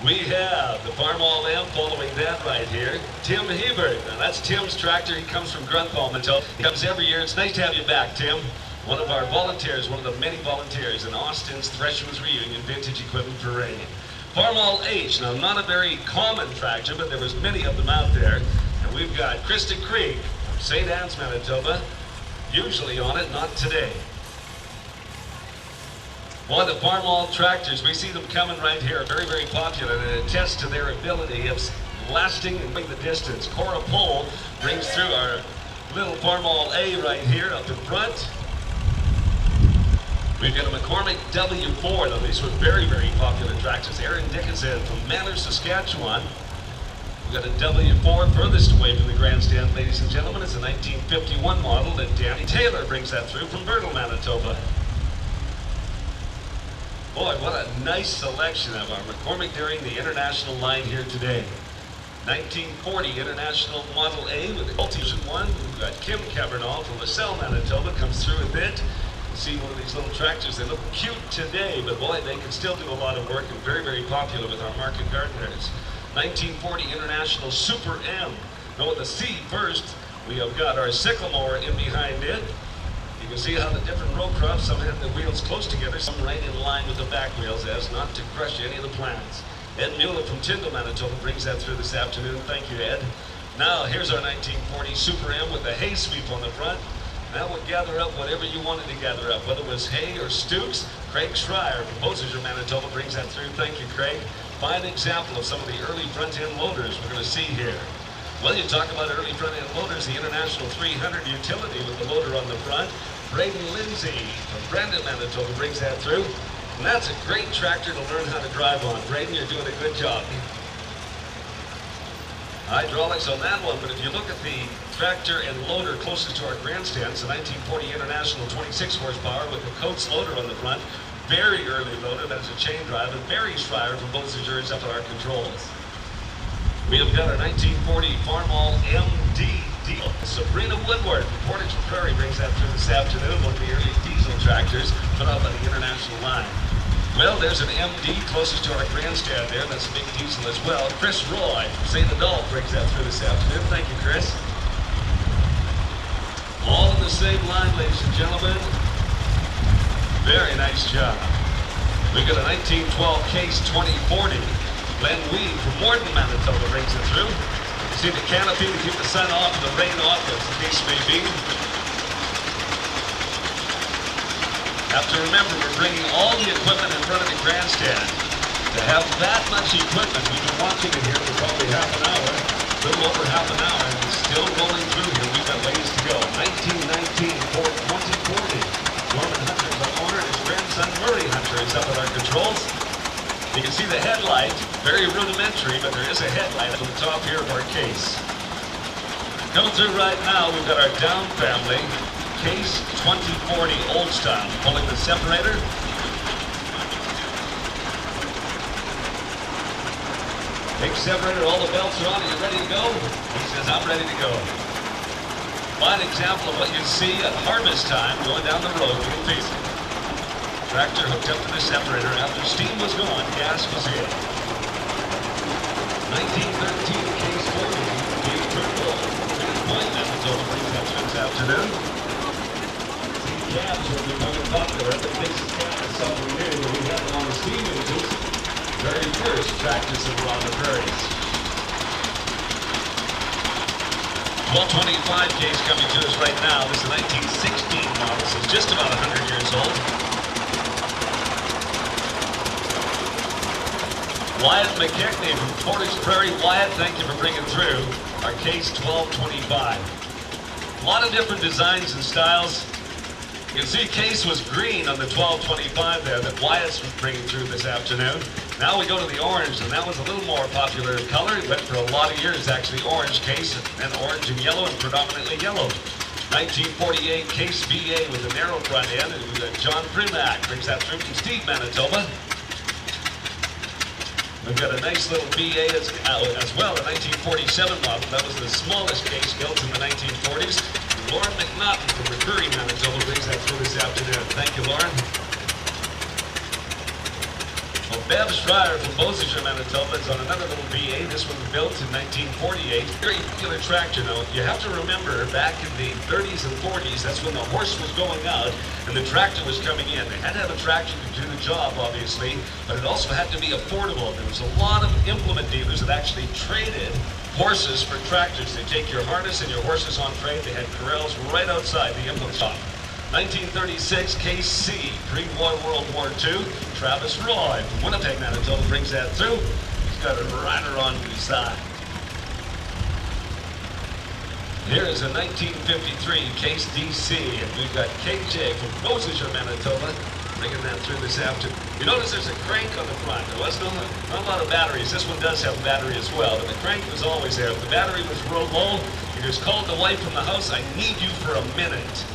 We have the Farmall Lamb following that right here. Tim Hebert. Now that's Tim's tractor. He comes from Grunthal, Manitoba. He comes every year. It's nice to have you back, Tim. One of our volunteers, one of the many volunteers in Austin's Threshermen's Reunion Vintage Equipment Parade. Farmall H. Now not a very common tractor, but there was many of them out there. And we've got Krista Creek from St. Anne's, Manitoba. Usually on it, not today. Well, the farm-all tractors, we see them coming right here, very, very popular, and it attests to their ability of lasting and going the distance. Cora Pole brings through our little farm-all A right here up in front. We've got a McCormick W4, though these were very, very popular tractors. Aaron Dickinson from Manners, Saskatchewan. We've got a W4 furthest away from the grandstand, ladies and gentlemen. It's a 1951 model, and Danny Taylor brings that through from Bertle, Manitoba. Boy, what a nice selection of our McCormick during the international line here today. 1940 International Model A with the Ultimate one. We've got Kim Cavernall from LaSalle, Manitoba, comes through a bit. See one of these little tractors. They look cute today, but boy, they can still do a lot of work and very, very popular with our market gardeners. 1940 International Super M. Go with the C first. We have got our sycamore in behind it. You can see how the different row crops, some have the wheels close together, some right in line with the back wheels as not to crush any of the plants. Ed Mueller from Tyndall, Manitoba brings that through this afternoon. Thank you, Ed. Now, here's our 1940 Super M with the hay sweep on the front. That would gather up whatever you wanted to gather up, whether it was hay or stooks. Craig Schreier from Beausejour, Manitoba brings that through. Thank you, Craig. Fine example of some of the early front-end loaders we're going to see here. Well, you talk about early front-end loaders, the International 300 utility with the loader on the front. Braden Lindsay from Brandon, Manitoba brings that through. And that's a great tractor to learn how to drive on. Braden, you're doing a good job. Hydraulics on that one, but if you look at the tractor and loader closest to our grandstand, it's a 1940 International 26 horsepower with the Coates loader on the front. Very early loader, that's a chain drive, and Barry Schreier from Beausejour is up at our controls. We have got our 1940 Farmall MD deal. Sabrina Woodward from Portage Prairie brings that through this afternoon, one of the early diesel tractors put out by the international line. Well, there's an MD closest to our grandstand there. That's a big diesel as well. Chris Roy from St. Adolphe brings that through this afternoon. Thank you, Chris. All in the same line, ladies and gentlemen. Very nice job. We've got a 1912 Case 2040. Glenn Weed from Morden, Manitoba brings it through. You see the canopy to keep the sun off and the rain off, as the case may be. Have to remember, we're bringing all the equipment in front of the grandstand. To have that much equipment, we've been watching it here for probably half an hour, a little over half an hour, and it's still rolling through here. We've got ways to go. 1919 Ford 2040. Norman Hunter, the owner, and his grandson Murray Hunter is up at our controls. You can see the headlight, very rudimentary, but there is a headlight at the top here of our case. Coming through right now, we've got our down family. Case 2040 old style, pulling the separator. Big separator, all the belts are on. Are you ready to go? He says, I'm ready to go. Fine example of what you see at harvest time going down the road. You can face it. Tractor hooked up to the separator after steam was gone, gas was in. 1913 Case 40, being turned off. Appointment was over this afternoon. Cabs are becoming popular. The Dixie cab is something new. We had them on the steam engines. Very first tractors that were on the prairies. 1225 case coming to us right now. This is a 1916 model, so it's just about 100 years old. Wyatt McKechnie from Portage Prairie. Wyatt, thank you for bringing through our case 1225. A lot of different designs and styles. You can see Case was green on the 1225 there that Wyatt's bringing through this afternoon. Now we go to the orange, and that was a little more popular color. It went for a lot of years, actually, orange Case, and orange and yellow, and predominantly yellow. 1948 Case VA with a narrow front end, and we've got John Primack brings that through from Steve, Manitoba. We've got a nice little VA as well, a 1947 model. That was the smallest case built in the 1940s. Lauren McNaughton from Recurry, Manitoba brings that through this afternoon. Thank you, Lauren. Well, Bev Schreier from Beausejour, Manitoba is on another little VA. This one was built in 1948. Very popular tractor. Now, you have to remember, back in the 30s and 40s, that's when the horse was going out and the tractor was coming in. They had to have a tractor to do the job, obviously, but it also had to be affordable. There was a lot of implement dealers that actually traded horses for tractors. They take your harness and your horses on trade. They had corrals right outside the implement shop. 1936 KC, pre-war World War II. Travis Roy from Winnipeg, Manitoba brings that through. He's got a rider on his side. Here is a 1953 Case DC, and we've got KJ from Threshermen, Manitoba, bringing that through this afternoon. You notice there's a crank on the front. There was not a lot of batteries. This one does have a battery as well, but the crank was always there. If the battery was real low, you just called the wife from the house, I need you for a minute.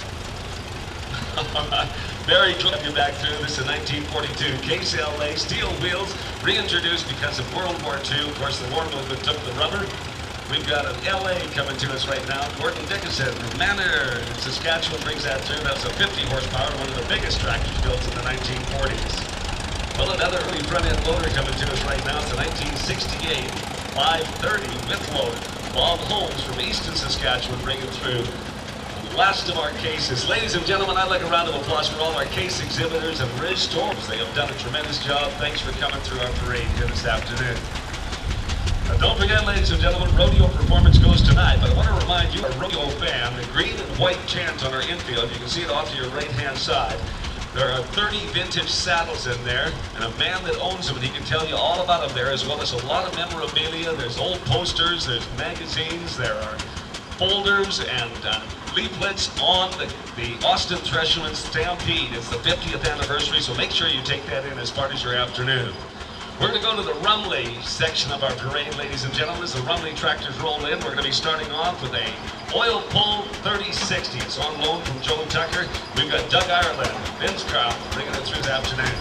Very glad you're back through. This is 1942 Case LA, steel wheels, reintroduced because of World War II. Of course, the war movement took the rubber. We've got an LA coming to us right now. Gordon Dickinson from Manor, Saskatchewan brings that through. That's a 50 horsepower, one of the biggest tractors built in the 1940s. Well, another early front-end loader coming to us right now. It's a 1968 530 with loader. Bob Holmes from Easton, Saskatchewan bringing through the last of our cases. Ladies and gentlemen, I'd like a round of applause for all our case exhibitors and bridge storms. They have done a tremendous job. Thanks for coming through our parade here this afternoon. Now, don't forget, ladies and gentlemen, rodeo performance goes tonight, but I want to remind you, a rodeo fan, the green and white chant on our infield, you can see it off to your right-hand side. There are 30 vintage saddles in there, and a man that owns them, and he can tell you all about them there, as well as a lot of memorabilia. There's old posters, there's magazines, there are folders and leaflets on the Austin Threshermen Stampede. It's the 50th anniversary, so make sure you take that in as part of your afternoon. We're going to go to the Rumley section of our parade, ladies and gentlemen. As the Rumley tractors roll in, we're going to be starting off with a oil pull 3060. It's on loan from Joe Tucker. We've got Doug Ireland, Vince Carl, bringing it through the afternoon.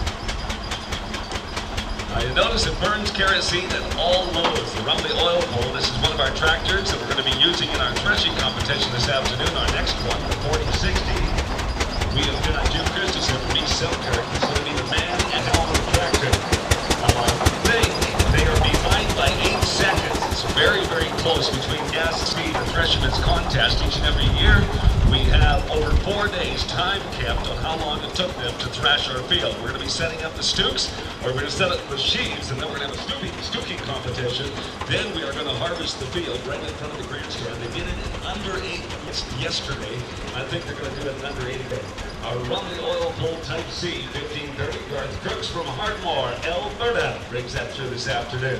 Now you notice it burns kerosene at all lows. The Rumley oil pull, this is one of our tractors that we're going to be using in our threshing competition this afternoon. Our next one, the 4060. We have got Jim Christensen from East Selkirk. He's going to be the man and helm of the tractor. They are behind by 8 seconds. It's very, very close between Gas Speed and Threshermen's contest. Each and every year, we have over 4 days time kept on how long it took them to thrash our field. We're going to be setting up the stooks, or we're going to set up the sheaves, and then we're going to have a stooking competition. Then we are going to harvest the field right in front of the grandstand. They did it in under 8 minutes yesterday. I think they're going to do it in under 8 days. Our Rumley Oil Pull Type C 1530 Garth Crooks from Hardmore, Alberta, brings that through this afternoon.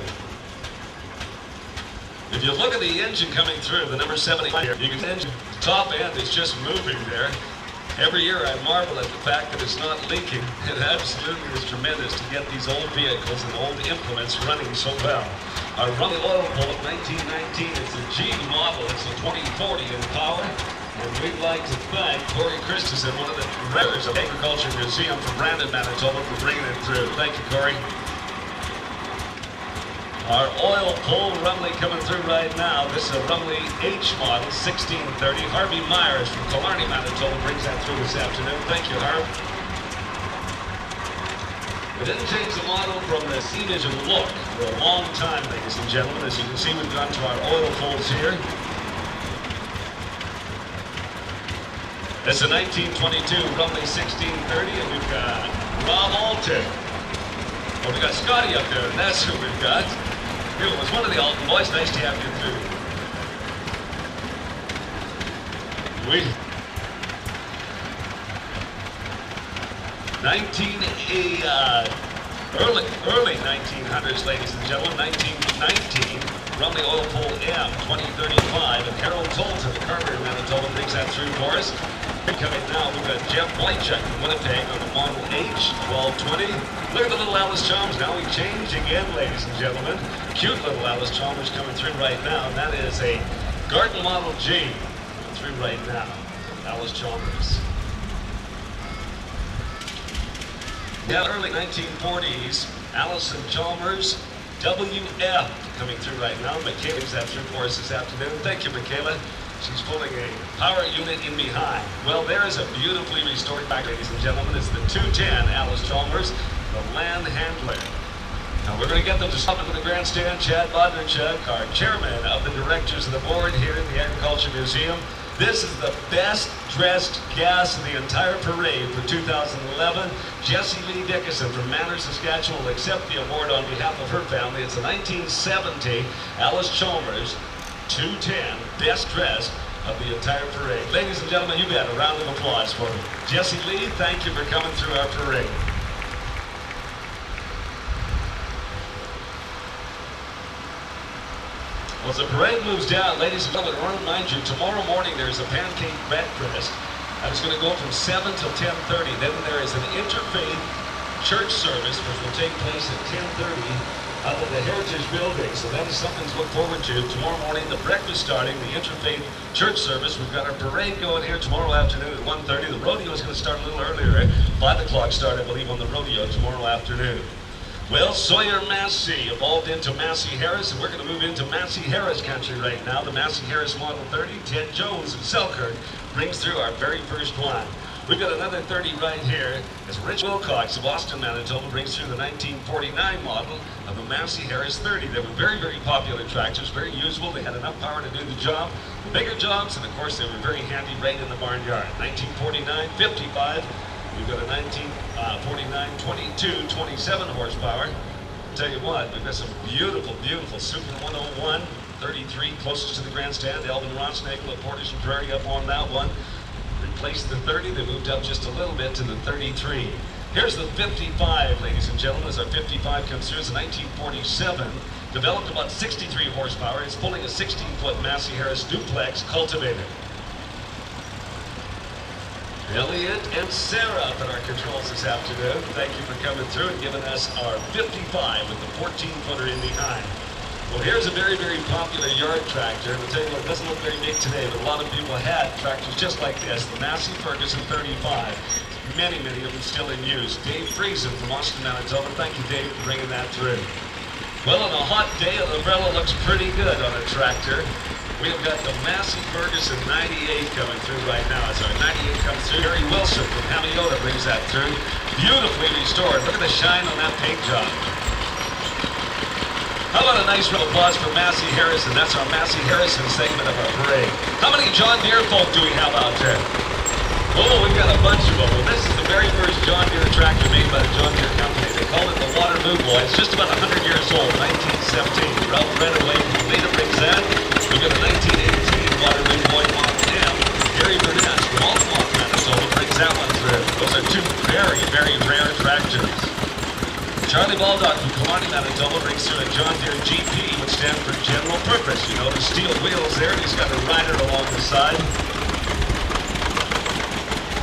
If you look at the engine coming through, the number 75 here, you can see the top end is just moving there. Every year I marvel at the fact that it's not leaking. It absolutely is tremendous to get these old vehicles and old implements running so well. Our Rumley Oil Pull of 1919, it's a G model, it's a 2040 in power. And we'd like to thank Corey Christensen, one of the directors of Agriculture Museum from Brandon, Manitoba, for bringing it through. Thank you, Corey. Our oil pull Rumley coming through right now. This is a Rumley H model, 1630. Harvey Myers from Killarney, Manitoba, brings that through this afternoon. Thank you, Harv. We didn't change the model from the C-Vision look for a long time, ladies and gentlemen. As you can see, we've gone to our oil pulls here. It's a 1922 Rumley 1630, and we've got Rob Alton. Well, we got Scotty up there, and that's who we've got. It was one of the Alton boys. Nice to have you through. Early 1900s, ladies and gentlemen. 1919 Rumley Oil Pull M 2035, and Harold Tolton, the Carter, Manitoba, brings that through for us. Coming now, we've got Jeff Whitechuck from Winnipeg on the Model H 1220. Look at the little Alice Chalmers. Now we change again, ladies and gentlemen. Cute little Alice Chalmers coming through right now, and that is a Garden Model G coming through right now. Alice Chalmers. Yeah, early 1940s, Allison Chalmers, WF coming through right now. Michaela's that through for us this afternoon. Thank you, Michaela. She's pulling a power unit in behind. Well, there is a beautifully restored back, ladies and gentlemen. It's the 210 Alice Chalmers, the land handler. Now, we're going to get them to stop into the grandstand. Chad Bodnerchuk, our chairman of the directors of the board here at the Agriculture Museum. This is the best dressed gas in the entire parade for 2011. Jessie Lee Dickinson from Manor, Saskatchewan will accept the award on behalf of her family. It's a 1970 Alice Chalmers 210 best dressed. of the entire parade. Ladies and gentlemen, you got a round of applause for them. Jesse Lee, thank you for coming through our parade. Well, as the parade moves down, ladies and gentlemen, I want to remind you, tomorrow morning there's a pancake breakfast. And it's going to go from 7 till 10:30. Then there is an interfaith church service, which will take place at 10:30 out of the Heritage Building. So that is something to look forward to. Tomorrow morning, the breakfast starting, the interfaith church service. We've got our parade going here tomorrow afternoon at 1:30. The rodeo is going to start a little earlier. 5 o'clock start, I believe, on the rodeo tomorrow afternoon. Well, Sawyer Massey evolved into Massey Harris, and we're going to move into Massey Harris country right now. The Massey Harris Model 30, Ted Jones of Selkirk brings through our very first one. We've got another 30 right here as Rich Wilcox of Austin, Manitoba brings through the 1949 model of the Massey Harris 30. They were very, very popular tractors, very usable. They had enough power to do the job, the bigger jobs, and of course they were very handy right in the barnyard. 1949, 55. We've got a 1949, 22, 27 horsepower. I'll tell you what, we've got some beautiful, beautiful Super 101, 33 closest to the grandstand. Alvin Rossnagle of Portage and Prairie up on that one. Replaced the 30, they moved up just a little bit to the 33. Here's the 55, ladies and gentlemen, as our 55 comes through. It's a 1947, developed about 63 horsepower. It's pulling a 16-foot Massey Harris duplex cultivator. Elliot and Sarah up at our controls this afternoon. Thank you for coming through and giving us our 55 with the 14-footer in behind. Well, here's a very, very popular yard tractor. And I'll tell you what, it doesn't look very big today, but a lot of people had tractors just like this, the Massey Ferguson 35. Many, many of them still in use. Dave Friesen from Austin, Manitoba. Thank you, Dave, for bringing that through. Well, on a hot day, an umbrella looks pretty good on a tractor. We've got the Massey Ferguson 98 coming through right now. As our 98 comes through, Harry Wilson from Hamiota brings that through. Beautifully restored. Look at the shine on that paint job. How about a nice round of applause for Massey Harrison? That's our Massey Harrison segment of our parade. How many John Deere folk do we have out there? Oh, we've got a bunch of them. Well, this is the very first John Deere tractor made by the John Deere Company. They call it the Waterloo Boy. It's just about 100 years old, 1917. Ralph Redaway from Leda brings that. We've got a 1918 Waterloo Boy Model M. Gary Burnett from Altamont, Manitoba brings that one through. Those are two very, very rare tractors. Charlie Baldock from Kalani, Manitoba brings through a John Deere GP, which stands for General Purpose. You know, the steel wheels there, and he's got a rider along the side.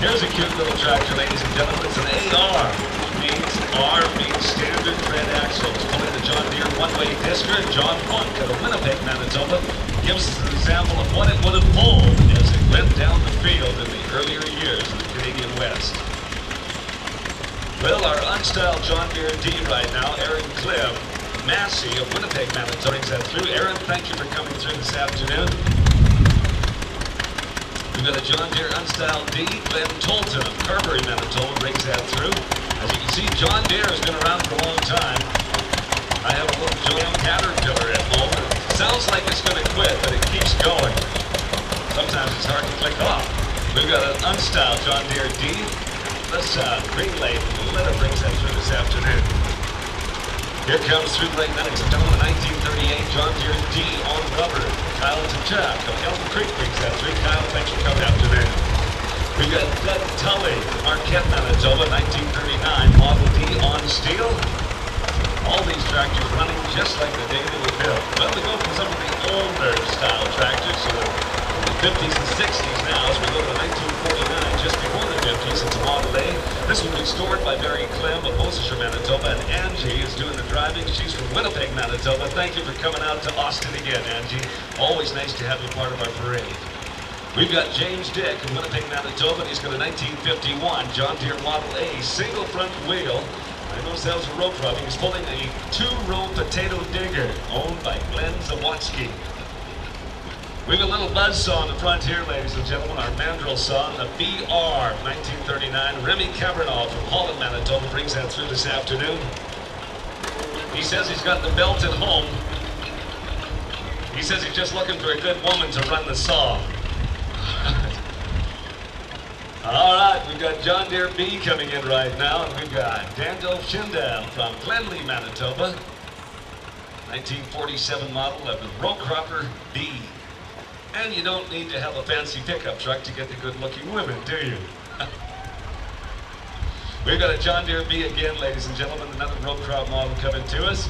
Here's a cute little tractor, ladies and gentlemen. It's an AR, which means R means standard tread axle. It's pulling the John Deere one-way disker. John Funk out of Winnipeg, Manitoba, gives us an example of what it would have pulled as it went down the field in the earlier years of the Canadian West. Well, our unstyled John Deere D right now, Aaron Clem Massey of Winnipeg, Manitoba, brings that through. Aaron, thank you for coming through this afternoon. We've got a John Deere unstyled D. Glenn Tolton of Carberry, Manitoba brings that through. As you can see, John Deere has been around for a long time. I have a little John Caterpillar at home. It sounds like it's going to quit, but it keeps going. Sometimes it's hard to click off. We've got an unstyled John Deere D. Let's green light. Letta brings that through this afternoon. Here comes through right now, it's a 1938 John Deere D on rubber. Kyle Tachak of Elm Creek brings that through. Kyle, thanks for coming afternoon. We've got Doug Tully from Marquette, Manitoba, 1939 Model D on steel. All these tractors running just like the day they were built. Well, we go from some of the older style tractors, so the 50s and 60s now, as we go to 1949, just before the 50s, it's a Model A. This was restored by Barry Clem of Mosesher, Manitoba, and Angie is doing the driving. She's from Winnipeg, Manitoba. Thank you for coming out to Austin again, Angie. Always nice to have you part of our parade. We've got James Dick from Winnipeg, Manitoba, and he's got a 1951 John Deere Model A single front wheel. I noticed that was a rope drop. He's pulling a 2-row potato digger owned by Glenn Zawatsky. We've got a little buzzsaw in the front here, ladies and gentlemen, our mandrel saw, the BR 1939. Remy Cabernet from Holland, Manitoba brings that through this afternoon. He says he's got the belt at home. He says he's just looking for a good woman to run the saw. All right, we've got John Deere B coming in right now, and we've got Daniel Schindel from Glenlee, Manitoba. 1947 model of the Row Cropper B. And you don't need to have a fancy pickup truck to get the good-looking women, do you? We've got a John Deere B again, ladies and gentlemen, another road crowd model coming to us.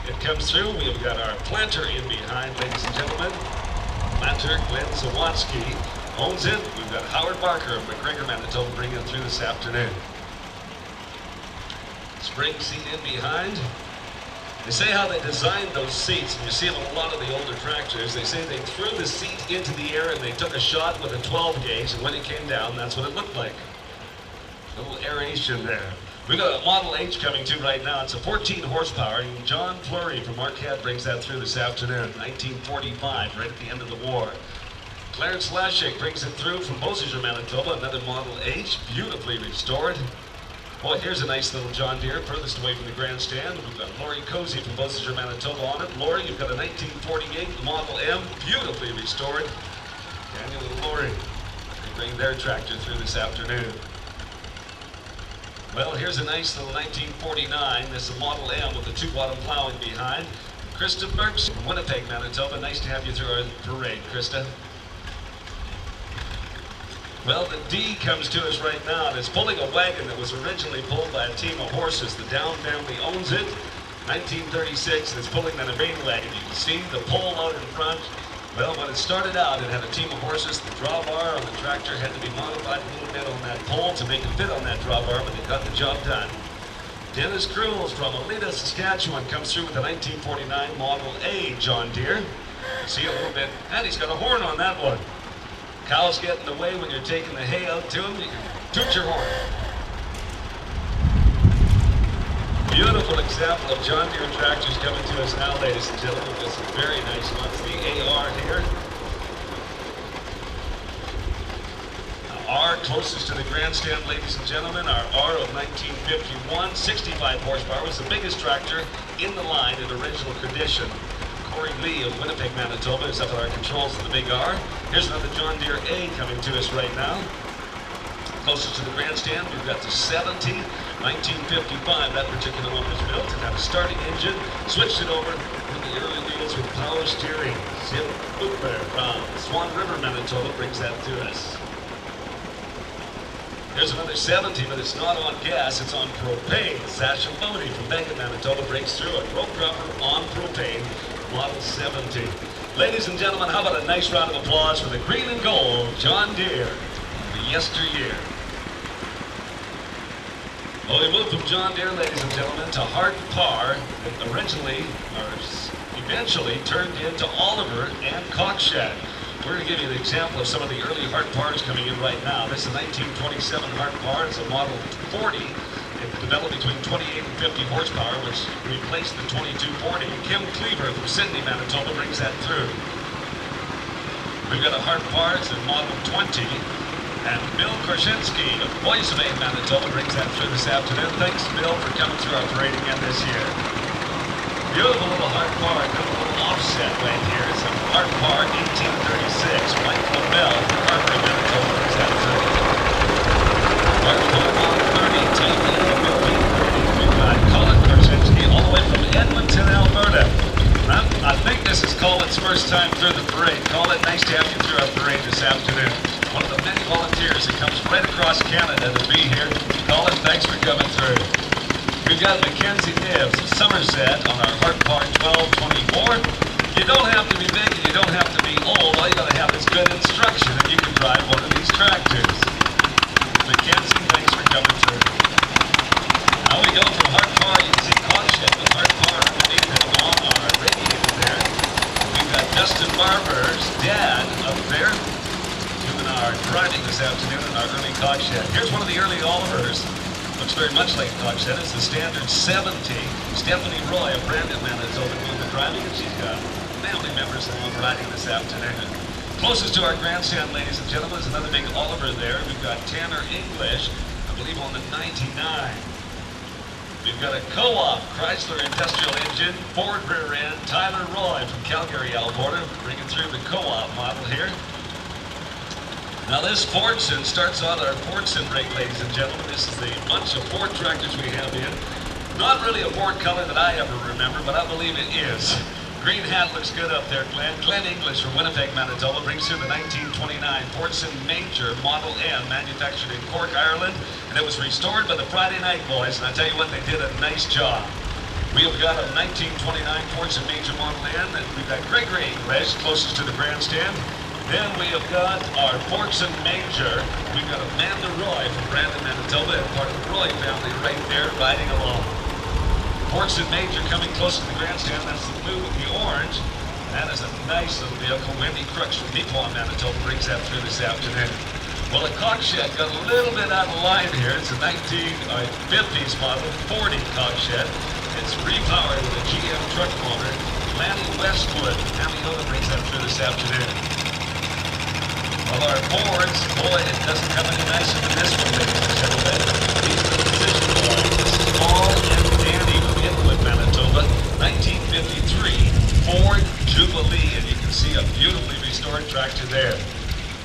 It comes through. We've got our planter in behind, ladies and gentlemen. Planter, Glenn Zawatsky owns it. We've got Howard Barker of McGregor, Manitoba, bringing it through this afternoon. Spring seat in behind. They say how they designed those seats, and you see them on a lot of the older tractors. They say they threw the seat into the air and they took a shot with a 12 gauge, and when it came down, that's what it looked like. A little aeration there. We've got a Model H coming to right now. It's a 14 horsepower, and John Fleury from Marquette brings that through this afternoon. 1945, right at the end of the war. Clarence Lashik brings it through from Beausejour, Manitoba, another Model H, beautifully restored. Boy, here's a nice little John Deere, furthest away from the grandstand. We've got Lori Cozy from Beausejour, Manitoba on it. Lori, you've got a 1948 Model M, beautifully restored. Daniel and Lori, they bring their tractor through this afternoon. Well, here's a nice little 1949. This is a Model M with the two-bottom plowing behind. Krista Burks from Winnipeg, Manitoba. Nice to have you through our parade, Krista. Well, the D comes to us right now, and it's pulling a wagon that was originally pulled by a team of horses. The Down family owns it. 1936, and it's pulling the main wagon. You can see the pole out in front. Well, when it started out, it had a team of horses. The drawbar on the tractor had to be modified a little bit on that pole to make it fit on that drawbar, but they got the job done. Dennis Cruels from Alita, Saskatchewan comes through with a 1949 Model A John Deere. See a little bit, and he's got a horn on that one. Cows get in the way when you're taking the hay out to them, you can toot your horn. Beautiful example of John Deere tractors coming to us now, ladies and gentlemen, with some very nice ones. The AR here. R closest to the grandstand, ladies and gentlemen, our R of 1951, 65 horsepower, was the biggest tractor in the line in original condition. Corey Lee of Winnipeg, Manitoba is up at our controls of the big R. Here's another John Deere A coming to us right now. Closest to the grandstand, we've got the 70, 1955. That particular one was built. It had a starting engine, switched it over to the early wheels with power steering. Zip Booper from Swan River, Manitoba brings that to us. Here's another 70, but it's not on gas, it's on propane. Sasha Bodie from Bacon, Manitoba breaks through a rope dropper on propane. Model 70. Ladies and gentlemen, how about a nice round of applause for the green and gold John Deere, the yesteryear. Well, we moved from John Deere, ladies and gentlemen, to Hart Parr, that originally, or eventually, turned into Oliver and Cockshed. We're going to give you an example of some of the early Hart Parrs coming in right now. This is a 1927 Hart Parr. It's a Model 40. It developed between 28 and 50 horsepower, which replaced the 2240. Kim Cleaver from Sydney, Manitoba brings that through. We've got a Hart Parr, it's a Model 20. And Bill Korshinsky of Boise Bay, Manitoba brings that through this afternoon. Thanks, Bill, for coming through our parade again this year. Beautiful little Hart Parr, got a little offset right here. It's a Hart Parr 1836. Mike LaBelle from Harper, Manitoba brings that through. Hart Parr 30, type in the movie. We've got Colin Korshinsky all the way from Edmonton, Alberta. I think this is Colin's first time through the parade. Colin, nice to have you through our parade this afternoon. One of the many volunteers that comes right across Canada to be here. Colin, thanks for coming through. We've got Mackenzie Nibbs of Somerset on our Hart Parr 1224. You don't have to be big and you don't have to be old. All you got to have is good instruction and you can drive one of these tractors. Mackenzie, thanks for coming through. Now we go from Hart Parr. You can see Cockshed with Hart Parr underneath it on our radiator there. We've got Justin Barber's dad up there doing our driving this afternoon in our early Cockshed. Here's one of the early Olivers. Looks very much like Cockshed. It's the standard 70. Stephanie Roy of Brandon, Manitoba doing the driving, and she's got family members along riding this afternoon. Closest to our grandstand, ladies and gentlemen, is another big Oliver there. We've got Tanner English, I believe on the 99. We've got a Co-op Chrysler industrial engine, Ford rear end, Tyler Roy from Calgary, Alberta, bringing through the Co-op model here. Now this Fordson starts out our Fordson rig, ladies and gentlemen. This is the bunch of Ford tractors we have in. Not really a Ford color that I ever remember, but I believe it is. Green hat looks good up there, Glenn. Glenn English from Winnipeg, Manitoba brings in the 1929 Fortson Major Model M, manufactured in Cork, Ireland, and it was restored by the Friday Night Boys, and I tell you what, they did a nice job. We have got a 1929 Fortson Major Model M, and we've got Gregory English closest to the grandstand. Then we have got our Fortson Major. We've got Amanda Roy from Brandon, Manitoba, and part of the Roy family right there riding along. Fortson Major coming close to the grandstand. That's the blue with the orange. That is a nice little vehicle. Wendy Crooks from Neepawa, Manitoba brings that through this afternoon. Well, the cockshed got a little bit out of line here. It's a 1950s model, 40 cockshed. It's repowered with a GM truck motor. Lanny Westwood from Pamliona brings that through this afternoon. Well, our Fords, boy, it doesn't come any nicer than this one, ladies and gentlemen. These are the position boys. This is Paul and Danny from Inwood, Manitoba, 1953 Ford Jubilee, and you can see a beautifully restored tractor there.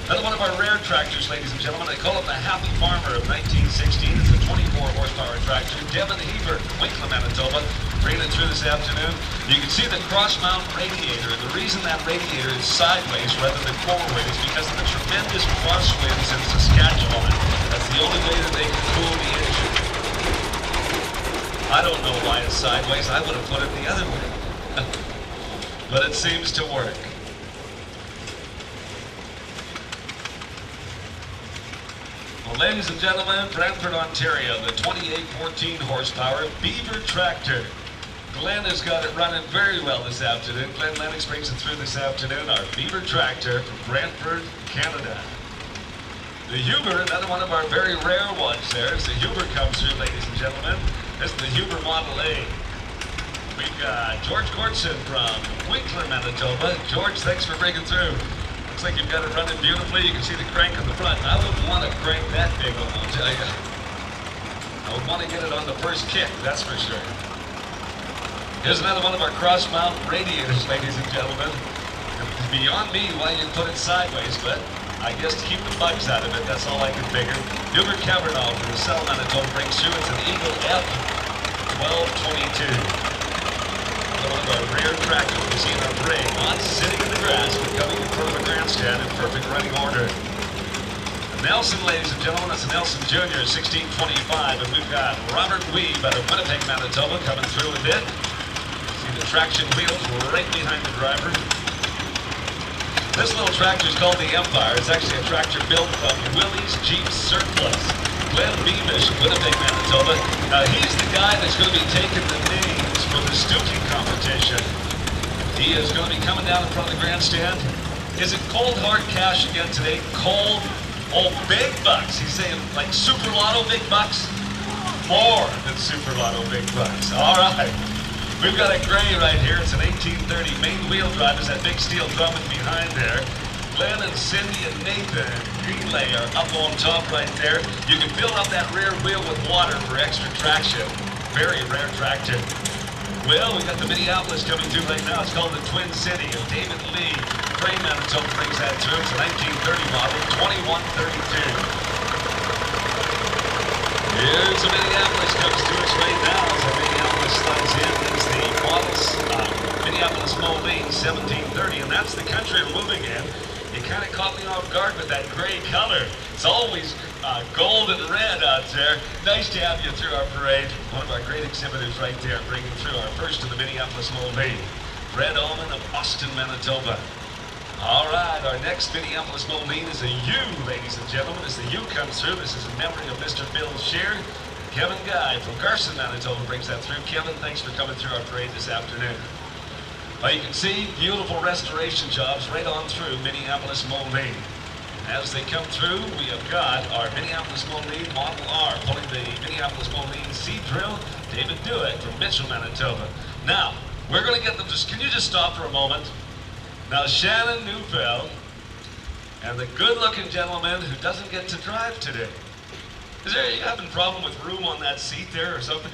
Another one of our rare tractors, ladies and gentlemen. They call it the Happy Farmer of 1916. It's a 24 horsepower tractor. Devin Hebert, Winkler, Manitoba, bringing it through this afternoon. You can see the cross-mount radiator. The reason that radiator is sideways rather than forward is because of the tremendous crosswinds in Saskatchewan. That's the only way that they can cool the engine. I don't know why it's sideways. I would have put it the other way. But it seems to work. Well, ladies and gentlemen, Brantford, Ontario, the 2814 horsepower Beaver tractor. Glenn has got it running very well this afternoon. Glenn Lennox brings it through this afternoon. Our Beaver tractor from Brantford, Canada. The Huber, another one of our very rare ones there. As the Huber comes through, ladies and gentlemen. This is the Huber Model A. We've got George Gortson from Winkler, Manitoba. George, thanks for bringing through. Looks like you've got it running beautifully. You can see the crank on the front. I wouldn't want to crank that big one, I'll tell you. I would want to get it on the first kick, that's for sure. Here's another one of our cross-mount radiators, ladies and gentlemen. It's beyond me why you put it sideways, but I guess to keep the bugs out of it, that's all I can figure. Hubert Cavernall from the South Manitoba brings through. It's an Eagle F 1222. One of our rare tractors we see in our parade, not sitting in the grass, but coming in front of a grandstand in perfect running order. Nelson, ladies and gentlemen, that's a Nelson Jr., 1625, and we've got Robert Weeb out of Winnipeg, Manitoba, coming through with it. See the traction wheels right behind the driver. This little tractor is called the Empire. It's actually a tractor built from Willie's Jeep Surplus. Glenn Beamish, Winnipeg, Manitoba. Now, he's the guy that's going to be taking the names for the Stookie competition. He is going to be coming down in front of the grandstand. Is it cold hard cash again today? Cold, oh, big bucks. He's saying like Super Lotto big bucks? More than Super Lotto big bucks. All right. We've got a gray right here. It's an 1830 main wheel drive. There's that big steel drumming behind there. Glenn and Cindy and Nathan and Greenlay are up on top right there. You can fill up that rear wheel with water for extra traction. Very rare tractor. Well, we got the Minneapolis coming through right now. It's called the Twin City, and David Lee, Frame Manitoba, brings that through. It's a 1930 model, 2132. Here's the Minneapolis comes to us right now. So Minneapolis slides in. There's the models, Minneapolis Moline 1730, and that's the country we're moving in. You kind of caught me off guard with that gray color. It's always gold and red out there. Nice to have you through our parade. One of our great exhibitors right there, bringing through our first of the Minneapolis Moline. Fred Ullman of Austin, Manitoba. All right, our next Minneapolis Moline is a U, ladies and gentlemen. As the U comes through, this is in memory of Mr. Bill Shear. Kevin Guy from Carson, Manitoba brings that through. Kevin, thanks for coming through our parade this afternoon. Well, you can see beautiful restoration jobs right on through Minneapolis Moline. As they come through, we have got our Minneapolis Moline Model R, pulling the Minneapolis Moline seed drill, David Dewitt from Mitchell, Manitoba. Now, we're going to get them, can you just stop for a moment? Now, Shannon Neufeld and the good-looking gentleman who doesn't get to drive today. Is there, you having a problem with room on that seat there or something?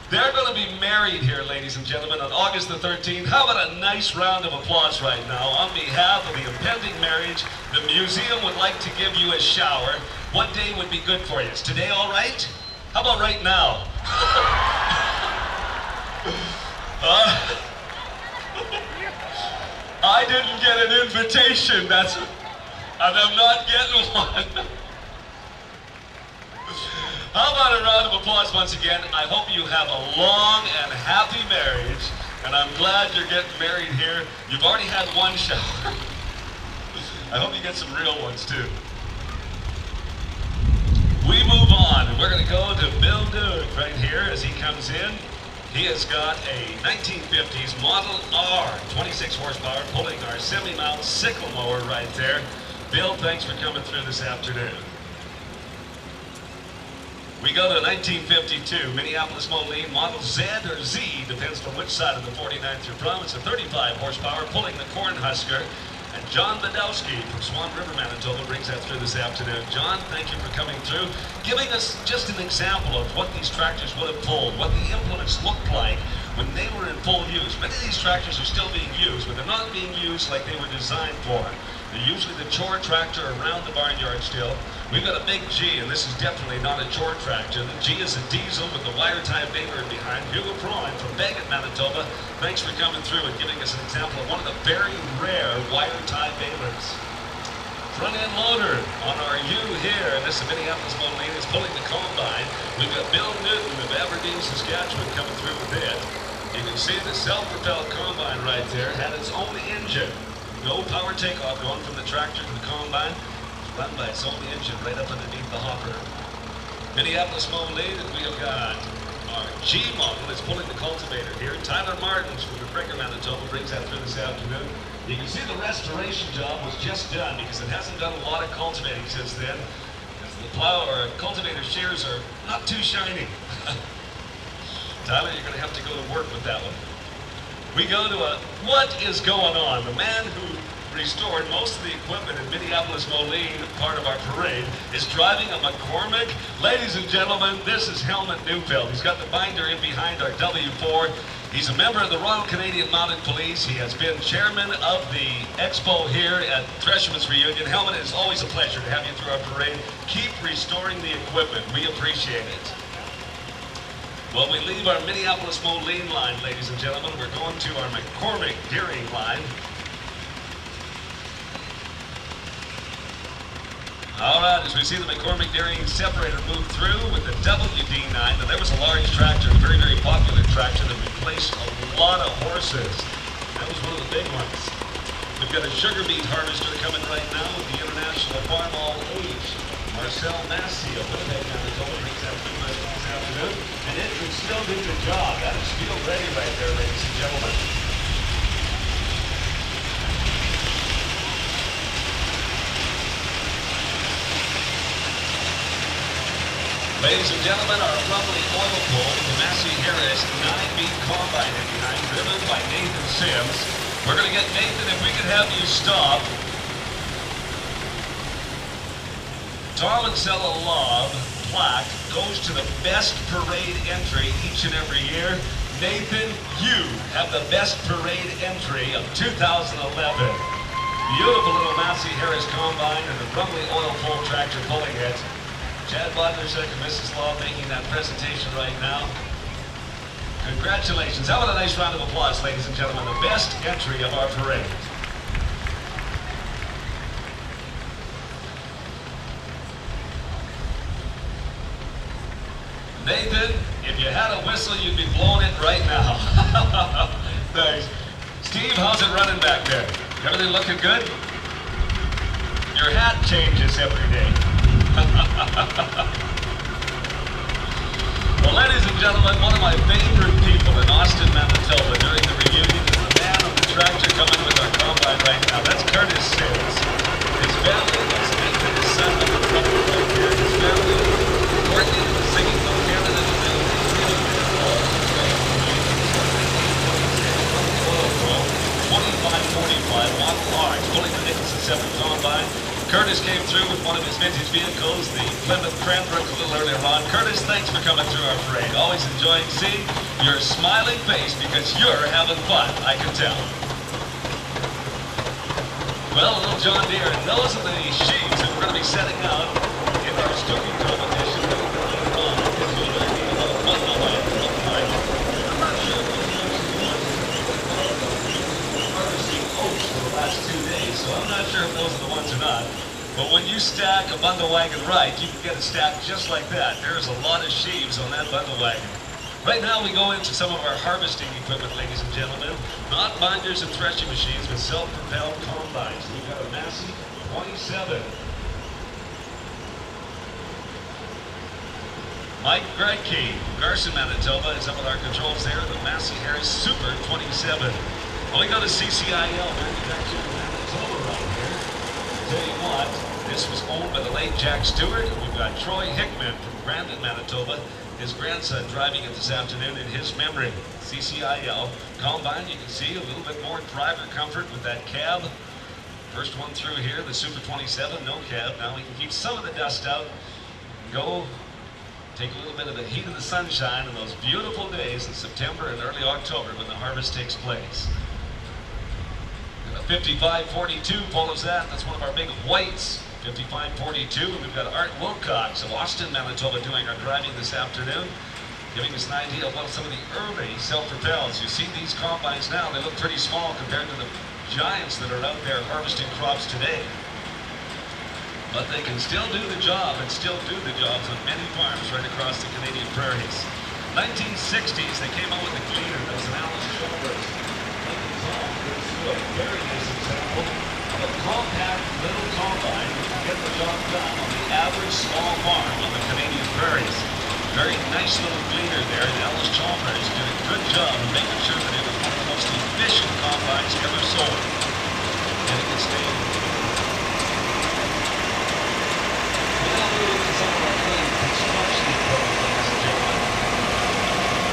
They're going to be married here, ladies and gentlemen, on August the 13th. How about a nice round of applause right now on behalf of the impending marriage? The museum would like to give you a shower. What day would be good for you? Is today all right? How about right now? I didn't get an invitation, and I'm not getting one. How about a round of applause once again? I hope you have a long and happy marriage, and I'm glad you're getting married here. You've already had one shower. I hope you get some real ones too. We move on, and we're going to go to Bill Duke right here as he comes in. He has got a 1950s Model R, 26 horsepower, pulling our semi-mount sickle mower right there. Bill, thanks for coming through this afternoon. We go to 1952, Minneapolis Moline, Model Z or Z, depends on which side of the 49th you're from. It's a 35 horsepower, pulling the corn husker. And John Badowski from Swan River, Manitoba, brings that through this afternoon. John, thank you for coming through, giving us just an example of what these tractors would have pulled, what the implements looked like when they were in full use. Many of these tractors are still being used, but they're not being used like they were designed for. They're usually the chore tractor around the barnyard still. We've got a big G, and this is definitely not a chore tractor. The G is a diesel with the wire-tie baler behind. Hugo Freund from Bagot, Manitoba, thanks for coming through and giving us an example of one of the very rare wire-tie balers. Front-end loader on our U here, and this is Minneapolis Moline, is pulling the combine. We've got Bill Newton of Aberdeen, Saskatchewan coming through with it. You can see the self-propelled combine right there had its own engine. No power takeoff going from the tractor to the combine. Run by its own engine right up underneath the hopper. Minneapolis Moline, and we've got our G model that's pulling the cultivator here. Tyler Martins from McGregor, Manitoba, brings that through this afternoon. You can see the restoration job was just done because it hasn't done a lot of cultivating since then. As the plow or cultivator shears are not too shiny. Tyler, you're going to have to go to work with that one. We go to a what is going on? The man who restored most of the equipment in Minneapolis Moline, part of our parade, is driving a McCormick. Ladies and gentlemen, this is Helmut Neufeld. He's got the binder in behind our W4. He's a member of the Royal Canadian Mounted Police. He has been chairman of the expo here at Threshermen's Reunion. Helmut, it's always a pleasure to have you through our parade. Keep restoring the equipment. We appreciate it. Well, we leave our Minneapolis Moline line, ladies and gentlemen. We're going to our McCormick Deering line. All right, as we see the McCormick Deering separator move through with the WD9, and there was a large tractor, a very, very popular tractor that replaced a lot of horses. That was one of the big ones. We've got a sugar beet harvester coming right now with the International Farm All Age. Marcel Massey of Winnipeg, Manitoba, brings that through this afternoon, and it can still do the job. That is field ready right there, ladies and gentlemen. Ladies and gentlemen, our lovely oil pull with the Massey Harris 9-beat combine in behind, driven by Nathan Sims. We're going to get Nathan, if we could have you stop. Tom and Sella Lob plaque goes to the best parade entry each and every year. Nathan, you have the best parade entry of 2011. Beautiful little Massey Harris combine and the Brumley oil pull tractor pulling it. Chad Bodlerczyk and Mrs. Law making that presentation right now. Congratulations. How about a nice round of applause, ladies and gentlemen. The best entry of our parade. Nathan, if you had a whistle, you'd be blowing it right now. Thanks. Steve, how's it running back there? Everything looking good? Your hat changes every day. Well, ladies and gentlemen, one of my favorite people in Austin, Manitoba during the reunion is the man on the tractor coming with our combine right now. That's Curtis Sims. His family, that's Nathan, his son, on the front right here. His family, Courtney, the singing from Canada, the family, oil pro, 2545 Model R. He's pulling the Nicholson 7 combine. Curtis came through with one of his vintage vehicles, the Plymouth Cranbrook, a little earlier on. Curtis, thanks for coming through our parade. Always enjoying seeing your smiling face because you're having fun, I can tell. Well, a little John Deere, and those are the sheaves that we're going to be setting out in our stoking competition. I'm not sure. not. But when you stack a bundle wagon right, you can get it stacked just like that. There's a lot of sheaves on that bundle wagon. Right now we go into some of our harvesting equipment, ladies and gentlemen. Not binders and threshing machines, but self-propelled combines. We've got a Massey 27. Mike Gregke, Garson, Manitoba, is up with our controls there. The Massey Harris Super 27. Well, we got a CCIL manufacturer in Manitoba right here. Tell you what, this was owned by the late Jack Stewart. We've got Troy Hickman from Brandon, Manitoba. His grandson driving it this afternoon in his memory. CCIL combine, you can see a little bit more driver comfort with that cab. First one through here, the Super 27, no cab. Now we can keep some of the dust out. Go take a little bit of the heat of the sunshine in those beautiful days in September and early October when the harvest takes place. And a 5542 follows that. That's one of our big whites. 5542. And we've got Art Wilcox of Austin, Manitoba doing our driving this afternoon, giving us an idea of what some of the early self-propels. You see these combines now, they look pretty small compared to the giants that are out there harvesting crops today. But they can still do the job and still do the jobs on many farms right across the Canadian prairies. 1960s, they came out with the gleaner. That was an Alice Chalmers. A very nice example of a compact little combine that can get the job done on the average small farm on the Canadian prairies. Very nice little gleaner there, and Alice Chalmers did a good job of making sure that it was one of the most efficient combines ever sold. And it can stay.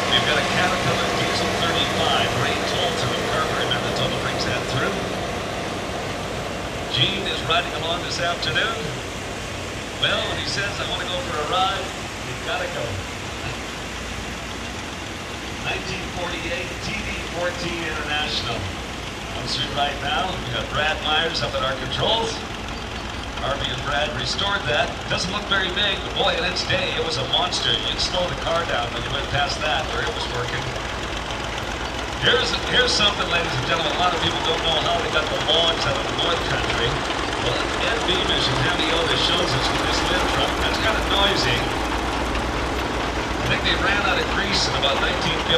We've got a Caterpillar Diesel 35, Ray Tolton of Carver, Manitoba brings that through. Gene is riding along this afternoon. Well, when he says, I want to go for a ride, you've got to go. 1948 TD14 International comes through right now. We've got Brad Myers up at our controls. Harvey and Brad restored that. Doesn't look very big, but boy, in its day, it was a monster. You'd slow the car down when you went past that where it was working. Here's something, ladies and gentlemen, a lot of people don't know how they got the logs out of the North Country. Well, Ed Beamish and Hammy Otis shows us with this lift truck. That's kind of noisy. I think they ran out of grease in about 1955,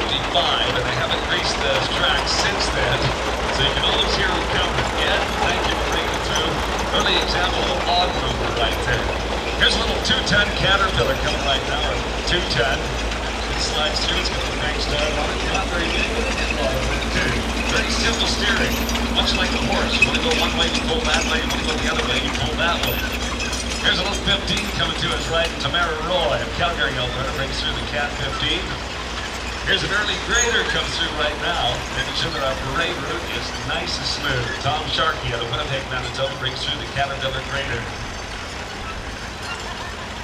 and they haven't greased those tracks since then. So you can always hear them coming. Ed, thank you for bringing it through. Early example of log mover right there. Here's a little 2-ton Caterpillar coming right now, or 2-ton. It slides through, it's got the crank start on it. Not very big, but it did log with it too. Very simple steering, much like a horse. You want to go one way, you pull that way. You want to go the other way, you pull that way. Here's a little 15 coming to us right. Tamara Roy of Calgary, Alberta brings through the Cat 15. Here's an early grader comes through right now, making sure that our parade route is nice and smooth. Tom Sharkey out of Winnipeg, Manitoba brings through the Caterpillar grader.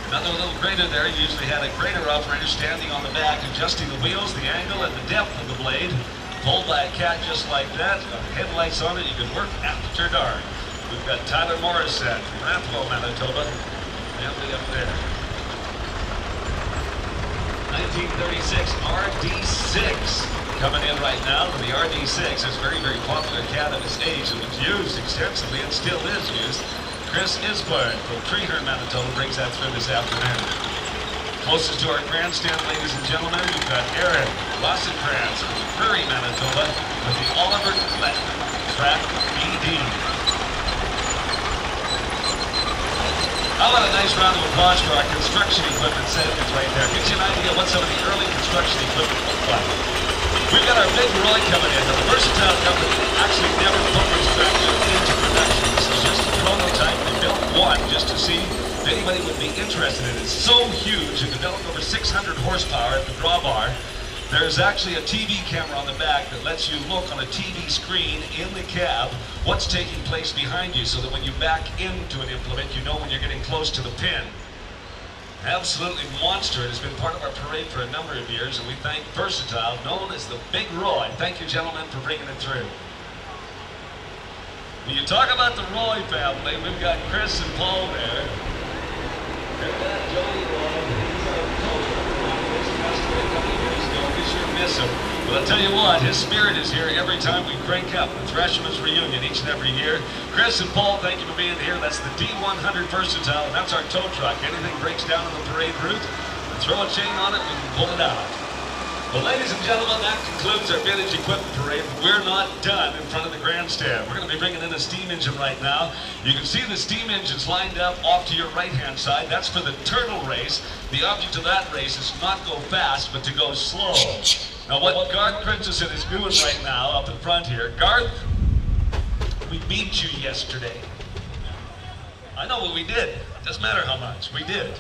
Another little grader there usually had a grader operator standing on the back, adjusting the wheels, the angle, and the depth of the blade. Pulled by a cat just like that. Got headlights on it, you can work after dark. We've got Tyler Morissette from Rathwell, Manitoba. Family up there. 1936 RD6 coming in right now. The RD6 is a very, very popular cat of its age. It was used extensively and still is used. Chris Isburn from Threshermen, Manitoba brings that through this afternoon. Closest to our grandstand, ladies and gentlemen, we've got Aaron Rosenkrantz from Prairie, Manitoba with the Oliver Glenn Track BD. How about a nice round of applause for our construction equipment segment right there? Gives you an idea of what some of the early construction equipment looked like. We've got our big Roy coming in. Now, the Versatile company actually never put this tractor into production. This is just a prototype. They built one just to see if anybody would be interested in it. It's so huge. It developed over 600 horsepower at the drawbar. There's actually a TV camera on the back that lets you look on a TV screen in the cab what's taking place behind you, so that when you back into an implement, you know when you're getting close to the pin. Absolutely monster. It has been part of our parade for a number of years, and we thank Versatile, known as the Big Roy. Thank you, gentlemen, for bringing it through. When you talk about the Roy family, we've got Chris and Paul there. They've got Johnny Roy. He's our coach. This customer a couple of years ago. We sure miss him. Well, I'll tell you what, his spirit is here every time we crank up the Threshermen's reunion each and every year. Chris and Paul, thank you for being here. That's the D100 Versatile, and that's our tow truck. Anything breaks down on the parade route, we throw a chain on it, we can pull it out. Well, ladies and gentlemen, that concludes our vintage equipment parade. We're not done in front of the grandstand. We're going to be bringing in a steam engine right now. You can see the steam engines lined up off to your right-hand side. That's for the turtle race. The object of that race is not go fast, but to go slow. Now, what Garth Christensen is doing right now up in front here, Garth, we beat you yesterday. I know what we did. Doesn't matter how much. We did.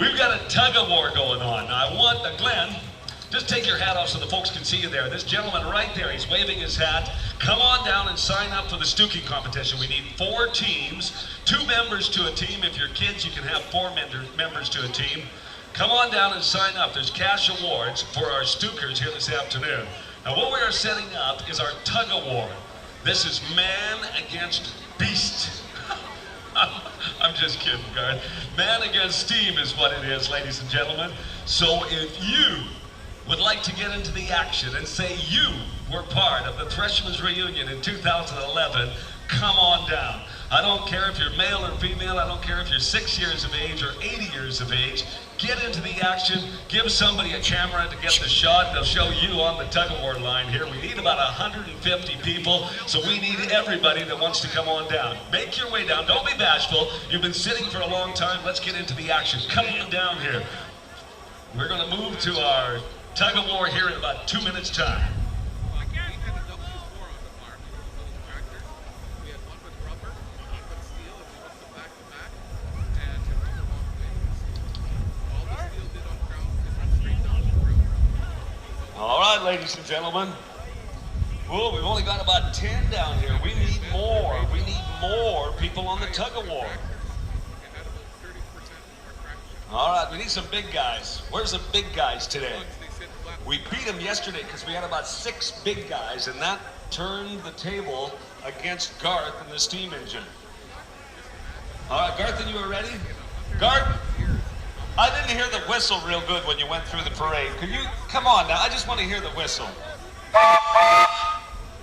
We've got a tug-of-war going on. Now, I want Glenn, just take your hat off so the folks can see you there. This gentleman right there, he's waving his hat. Come on down and sign up for the Stookie competition. We need 4 teams, 2 members to a team. If you're kids, you can have 4 members to a team. Come on down and sign up. There's cash awards for our Stookers here this afternoon. Now, what we are setting up is our tug-of-war. This is man against beast. I'm just kidding, Garth. Man against steam is what it is, ladies and gentlemen. So if you would like to get into the action and say you were part of the Threshermen's reunion in 2011, come on down. I don't care if you're male or female, I don't care if you're 6 years of age or 80 years of age. Get into the action, give somebody a camera to get the shot. They'll show you on the tug-of-war line here. We need about 150 people, so we need everybody that wants to come on down. Make your way down, don't be bashful. You've been sitting for a long time, let's get into the action. Come on down here. We're gonna move to our tug-of-war here in about 2 minutes' time. All right, ladies and gentlemen. Oh, we've only got about 10 down here. We need more. We need more people on the tug-of-war. All right, we need some big guys. Where's the big guys today? We beat them yesterday because we had about 6 big guys, and that turned the table against Garth and the steam engine. All right, Garth, and you are ready? Garth, I didn't hear the whistle real good when you went through the parade. Could you, come on now, I just want to hear the whistle.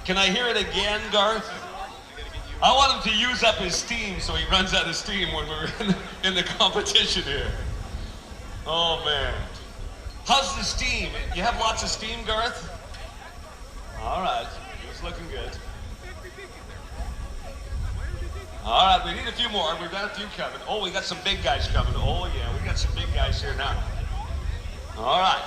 Can I hear it again, Garth? I want him to use up his steam so he runs out of steam when we're in the competition here. Oh, man. How's the steam? You have lots of steam, Garth? All right, it's looking good. All right, we need a few more. We've got a few coming. Oh, we got some big guys coming. Oh, yeah, we got some big guys here now. All right.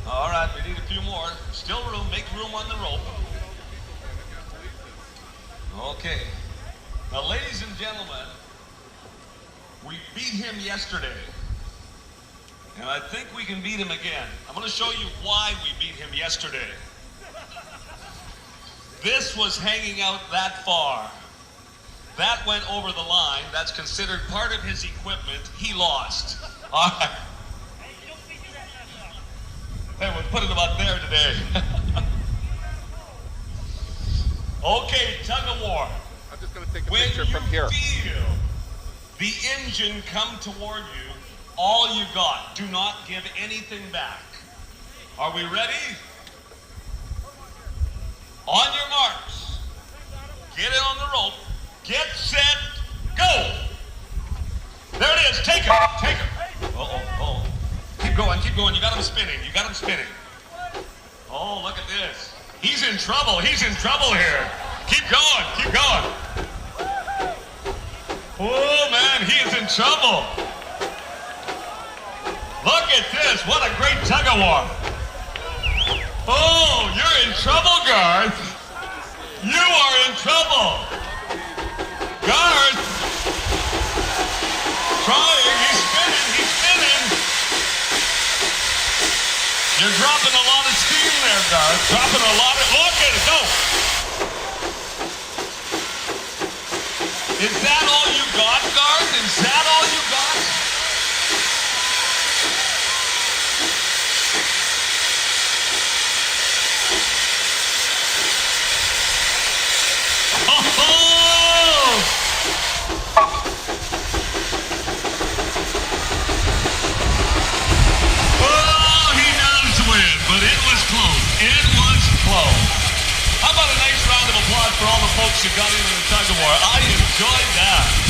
All right, we need a few more. Still room. Make room on the rope. Okay. Now, ladies and gentlemen, we beat him yesterday. And I think we can beat him again. I'm going to show you why we beat him yesterday. This was hanging out that far. That went over the line. That's considered part of his equipment. He lost. All right. Hey, we'll put it about there today. Okay, tug-of-war. I'm just going to take a picture from here. When you feel the engine come toward you, all you got. Do not give anything back. Are we ready? On your marks. Get in on the rope. Get set. Go. There it is. Take it. Take it. Uh-oh. Keep going. Keep going. You got him spinning. You got him spinning. Oh, look at this. He's in trouble. He's in trouble here. Keep going. Keep going. Oh, man. He is in trouble. Look at this. What a great tug-of-war. Oh, you're in trouble, Garth. You are in trouble. Garth. Trying. He's spinning. He's spinning. You're dropping a lot of steam there, Garth. Dropping a lot of... Look at it. Go. Is that all you got, Garth? Is that all you got? Oh! got into the tug of war. I enjoyed that.